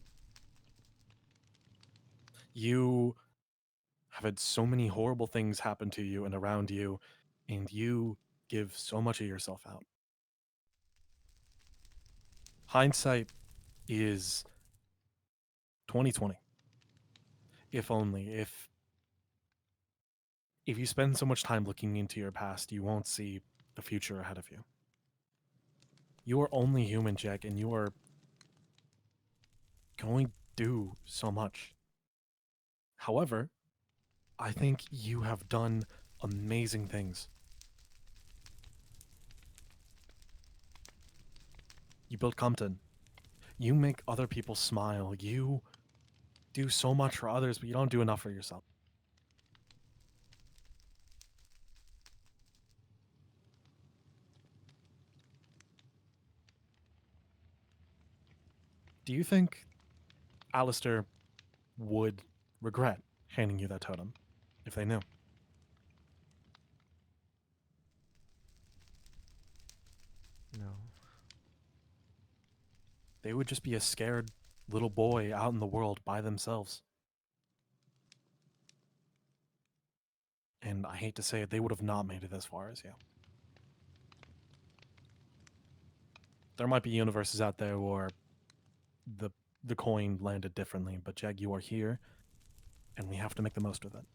You have had so many horrible things happen to you and around you, and you give so much of yourself out. Hindsight is 2020. If only if you spend so much time looking into your past, you won't see the future ahead of you. You are only human, Jack, and you are going to do so much. However, I think you have done amazing things. You built Compton. You make other people smile. You do so much for others, but you don't do enough for yourself. Do you think Alistair would regret handing you that totem if they knew? No. They would just be a scared little boy out in the world by themselves. And I hate to say it, they would have not made it as far as you. There might be universes out there where the the coin landed differently, but Jag, you are here, and we have to make the most of it.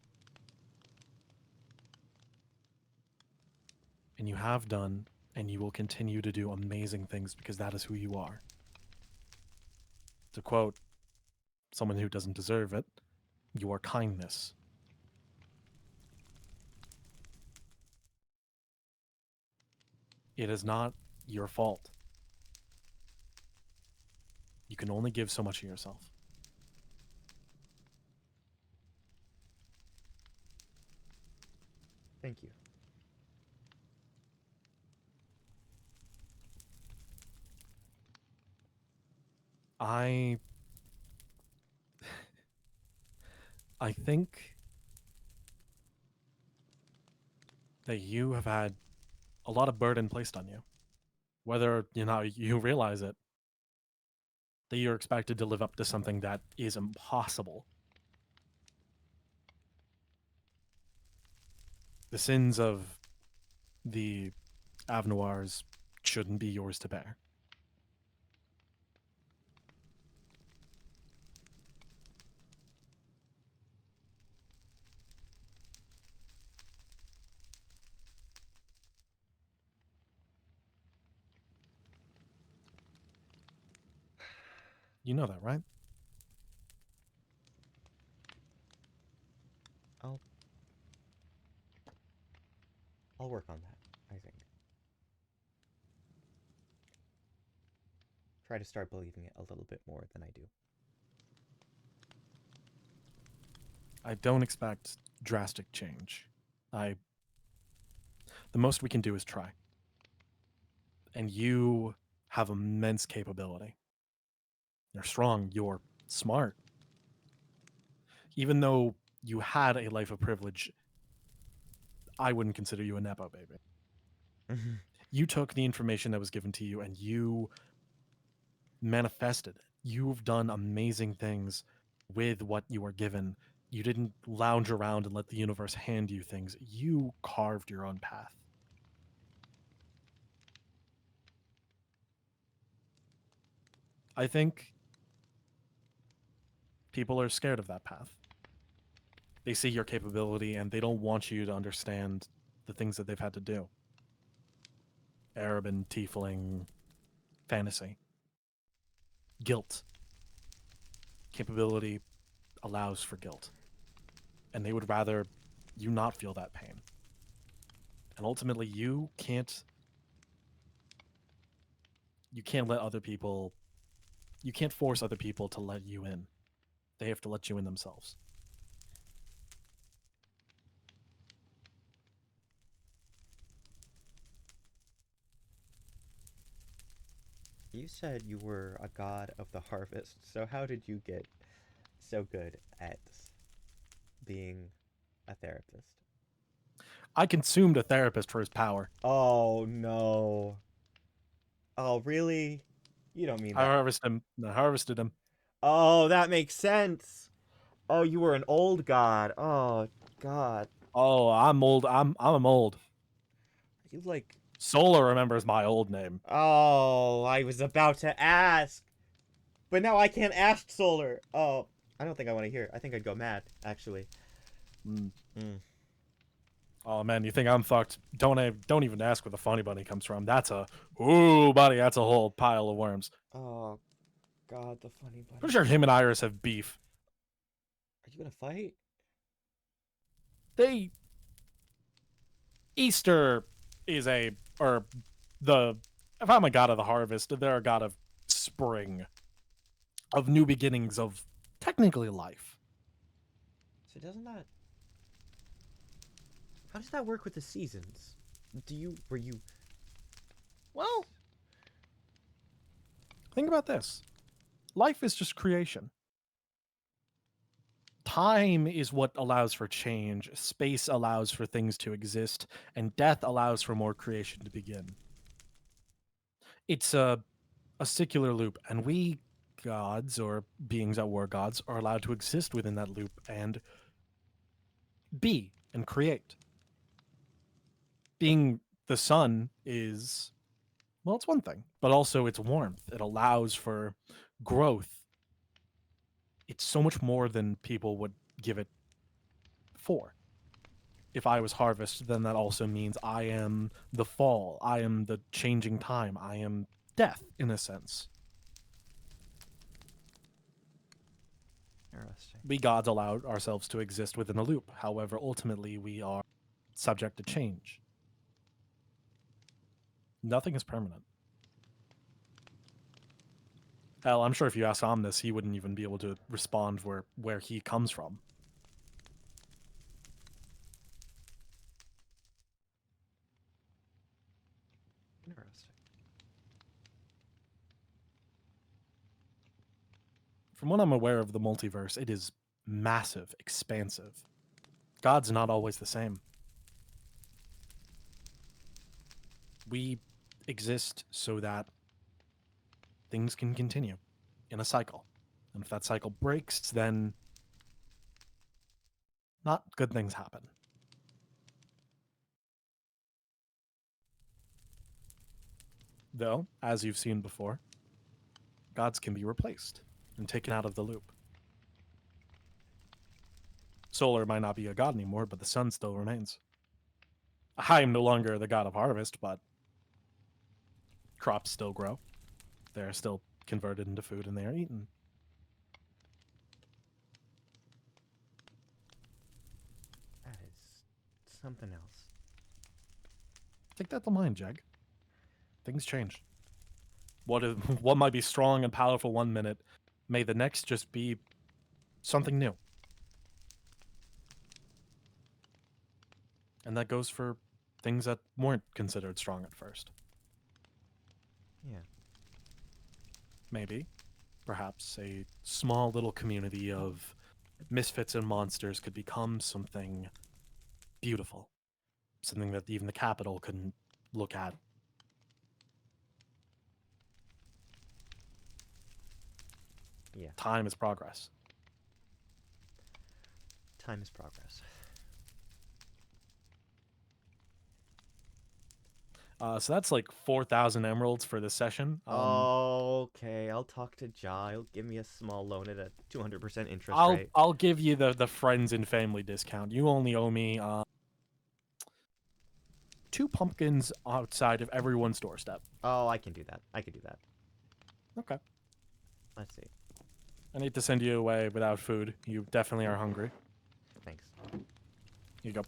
And you have done, and you will continue to do amazing things because that is who you are. To quote someone who doesn't deserve it, you are kindness. It is not your fault. You can only give so much of yourself. Thank you. I I think that you have had a lot of burden placed on you. Whether you realize it, that you're expected to live up to something that is impossible. The sins of the Avnoirs shouldn't be yours to bear. You know that, right? I'll I'll work on that, I think. Try to start believing it a little bit more than I do. I don't expect drastic change. I the most we can do is try. And you have immense capability. You're strong, you're smart. Even though you had a life of privilege, I wouldn't consider you a Nepo baby. You took the information that was given to you and you manifested it. You've done amazing things with what you were given. You didn't lounge around and let the universe hand you things. You carved your own path. I think people are scared of that path. They see your capability and they don't want you to understand the things that they've had to do. Arab and tiefling fantasy. Guilt. Capability allows for guilt. And they would rather you not feel that pain. And ultimately you can't let other people you can't force other people to let you in. They have to let you in themselves. You said you were a god of the harvest, so how did you get so good at being a therapist? I consumed a therapist for his power. Oh no. Oh, really? You don't mean I that. harvested him. I harvested him. Oh, that makes sense. Oh, you were an old god. Oh, God. Oh, I'm old. I'm old. You like. Solar remembers my old name. Oh, I was about to ask. But now I can't ask Solar. Oh, I don't think I want to hear it. I think I'd go mad, actually. Mm. Mm. Oh man, you think I'm fucked? Don't even ask where the funny bunny comes from. That's a ooh, buddy. That's a whole pile of worms. Oh, God, the funny Pretty bunny. sure him and Iris have beef. Are you gonna fight? They Easter is a or the if I'm a god of the harvest, they're a god of spring, of new beginnings, of technically life. So doesn't that... How does that work with the seasons? Were you... Well, think about this. Life is just creation. Time is what allows for change, space allows for things to exist, and death allows for more creation to begin. It's a circular loop, and we gods or beings that were gods are allowed to exist within that loop and be and create. Being the sun is, well, it's one thing, but also its warmth. It allows for growth. It's so much more than people would give it for. If I was harvest, then that also means I am the fall. I am the changing time. I am death, in a sense. Interesting. We gods allow ourselves to exist within a loop. However, ultimately, we are subject to change. Nothing is permanent. Hell, I'm sure if you ask Omnis, he wouldn't even be able to respond where he comes from. Interesting. From what I'm aware of the multiverse, it is massive, expansive. God's not always the same. We exist so that things can continue in a cycle. And if that cycle breaks, then not good things happen. Though, as you've seen before, gods can be replaced and taken out of the loop. Solar might not be a god anymore, but the sun still remains. I am no longer the god of harvest, but crops still grow. They're still converted into food and they are eaten. That is something else. Take that to mind, Jeg. Things change. What might be strong and powerful one minute may the next just be something new. And that goes for things that weren't considered strong at first. Yeah. Maybe, perhaps, a small little community of misfits and monsters could become something beautiful. Something that even the capital couldn't look at. Yeah. Time is progress. Time is progress. So that's like 4,000 emeralds for this session. Okay, I'll talk to Ja. He'll give me a small loan at a 200% interest I'll rate. I'll give you the friends and family discount. You only owe me 2 pumpkins outside of everyone's doorstep. Oh, I can do that. I can do that. Okay. Let's see. I need to send you away without food. You definitely are hungry. Thanks. Here you go.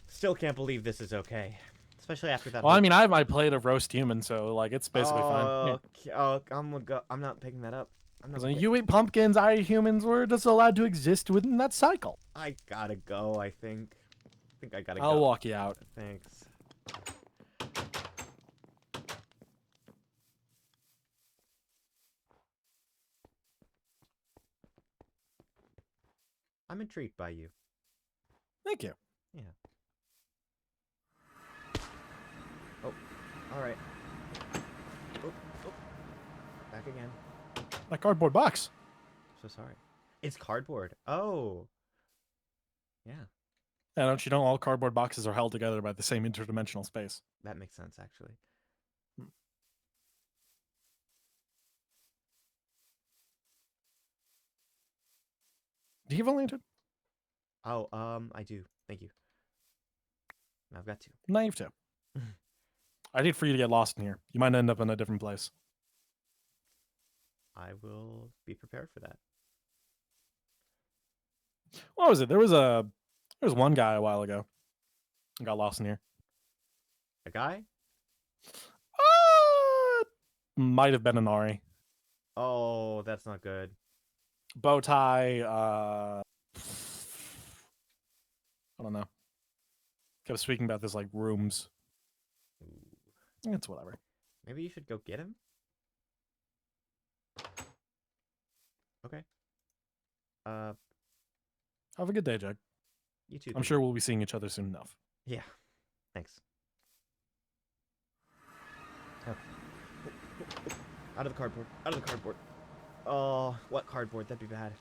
Still can't believe this is okay. Especially after that Well, I whole... mean, I have my plate of roast human, so like it's basically fine. Yeah. Okay, oh, I'm not picking that up. I'm not. You eat pumpkins, I eat humans. We're just allowed to exist within that cycle. I gotta go. I think. I think I gotta I'll go. walk you out. Thanks. I'm intrigued by you. Thank you. Yeah. All right. Oh, oh, back again. That cardboard box. So sorry. It's cardboard. Oh, yeah. Yeah, don't you know all cardboard boxes are held together by the same interdimensional space? That makes sense, actually. Do you have a lantern? Oh, I do. Thank you. I've got two. Naive too. I'd hate for you to get lost in here. You might end up in a different place. I will be prepared for that. What was it? There was one guy a while ago who got lost in here. A guy? Might have been an Ari. Oh, that's not good. Bow tie, I don't know. Kept speaking about this like rooms. Ooh. It's whatever. Maybe you should go get him? Okay. Have a good day, Jack. You too. I'm sure we'll be seeing each other soon enough. Yeah. Thanks. Oh. Out of the cardboard. Out of the cardboard. Oh, what cardboard? That'd be bad.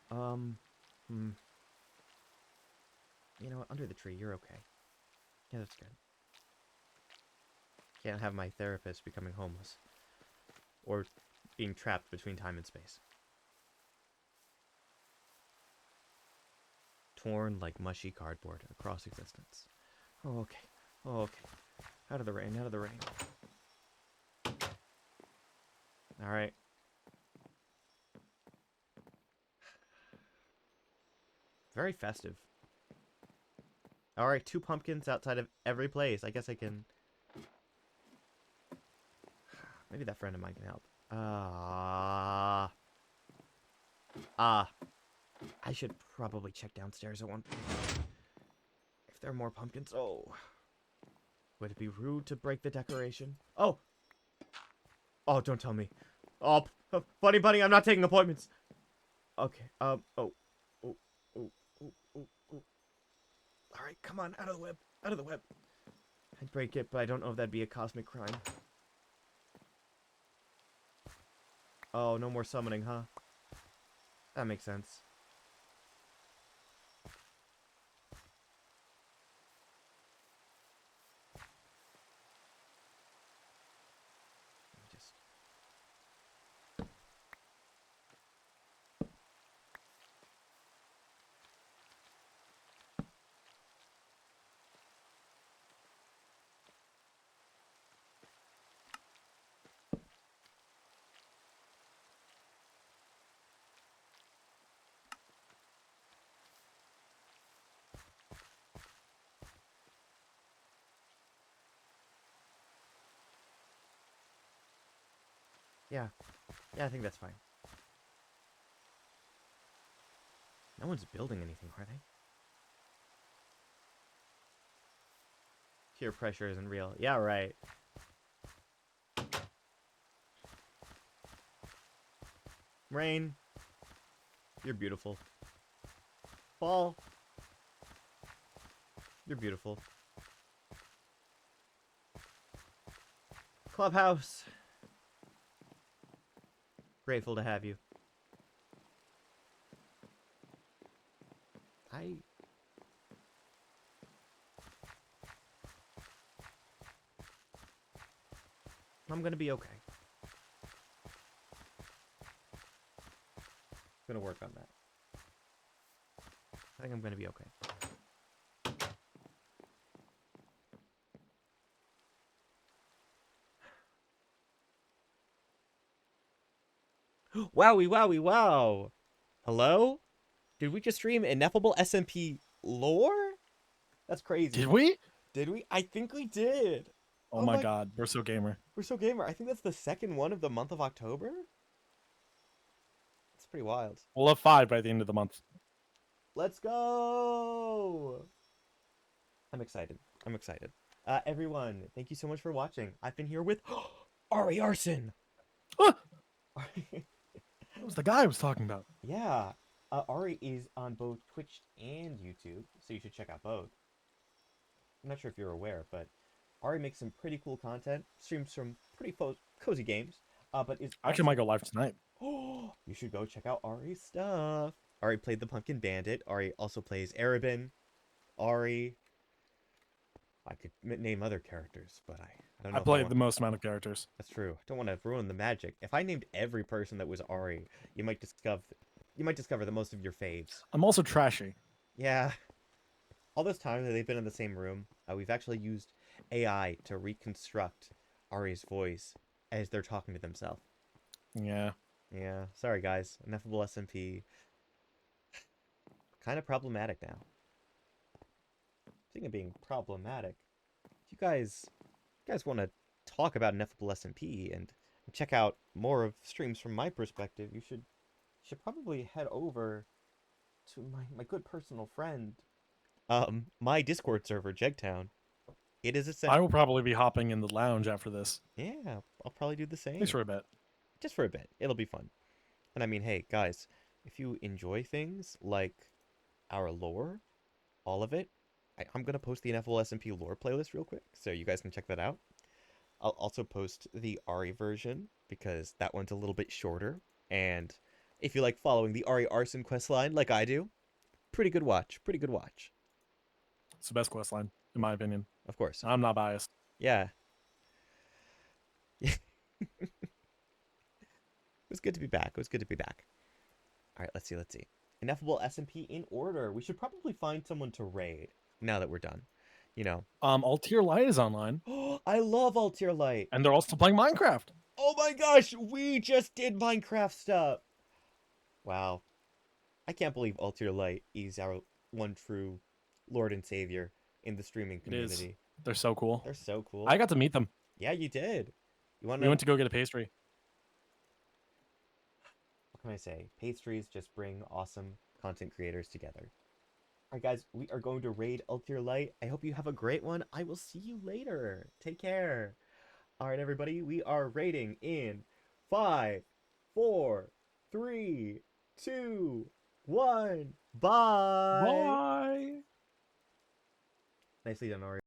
You know what? Under the tree, you're okay. Yeah, that's good. Can't have my therapist becoming homeless. Or being trapped between time and space. Torn like mushy cardboard across existence. Oh, okay. Oh, okay. Out of the rain, out of the rain. Alright. Very festive. Alright, 2 pumpkins outside of every place. I guess I can... Maybe that friend of mine can help. I should probably check downstairs at one point. If there are more pumpkins. Oh. Would it be rude to break the decoration? Oh! Oh, don't tell me. Oh, Bunny, I'm not taking appointments. Okay, oh. Oh, oh, oh, oh, oh. Alright, come on, out of the web. Out of the web. I'd break it, but I don't know if that'd be a cosmic crime. Oh, no more summoning, huh? That makes sense. Let me just... Yeah. Yeah, I think that's fine. No one's building anything, are they? Peer pressure isn't real. Yeah, right. Rain. You're beautiful. Fall. You're beautiful. Clubhouse. Grateful to have you. I'm gonna be okay. Gonna work on that. I think I'm gonna be okay. Wowie, wowie, wow! Hello? Did we just stream Ineffable SMP lore? That's crazy. Did we? Did we? I think we did. Oh my god, we're so gamer. We're so gamer. I think that's the second one of the month of October. It's pretty wild. We'll have 5 by the end of the month. Let's go! I'm excited. I'm excited. Everyone, thank you so much for watching. I've been here with Ari Arson. Ah! That was the guy I was talking about. Yeah. Ari is on both Twitch and YouTube, so you should check out both. I'm not sure if you're aware, but Ari makes some pretty cool content, streams some pretty cozy games, but is I actually might also go live tonight. oh, you should go check out Ari's stuff. Ari played the Pumpkin Bandit. Ari also plays Arabin. Ari. I could name other characters, but I don't I know if I played want. the most amount of characters. That's true. I don't want to ruin the magic. If I named every person that was Ari, you might discover that most of your faves. I'm also trashy. Yeah, all this time that they've been in the same room, we've actually used AI to reconstruct Ari's voice as they're talking to themselves. Yeah. Yeah, sorry guys. Ineffable SMP. Kind of problematic now. Speaking of being problematic, if you guys want to talk about Ineffable SMP and check out more of streams from my perspective, you should probably head over to my good personal friend, my Discord server, Jegtown. It is I essential. will probably be hopping in the lounge after this. Yeah, I'll probably do the At least same. for a bit. Just for a bit. It'll be fun. And I mean, hey, guys, if you enjoy things like our lore, all of it, I'm going to post the Ineffable SMP lore playlist real quick so you guys can check that out. I'll also post the Ari version because that one's a little bit shorter. And if you like following the Ari Arson questline like I do, pretty good watch. Pretty good watch. It's the best quest line, in my opinion. Of course. I'm not biased. Yeah. It was good to be back. It was good to be back. All right, let's see. Let's see. Ineffable SMP in order. We should probably find someone to raid now that we're done. You know. Altier Light is online, Oh, I love Altier Light. and they're also playing Minecraft. Oh my gosh, we just did Minecraft stuff. Wow. I can't believe Altier Light is our one true Lord and Savior in the streaming It is. community. They're so cool. They're so cool. I got to meet them. Yeah, you did. You want We went to go get a pastry. what can I say? Pastries just bring awesome content creators together. All right, guys, we are going to raid Altier Light. I hope you have a great one. I will see you later. Take care. All right, everybody, we are raiding in 5, 4, 3, 2, 1. Bye. Bye. Nicely done, Ari.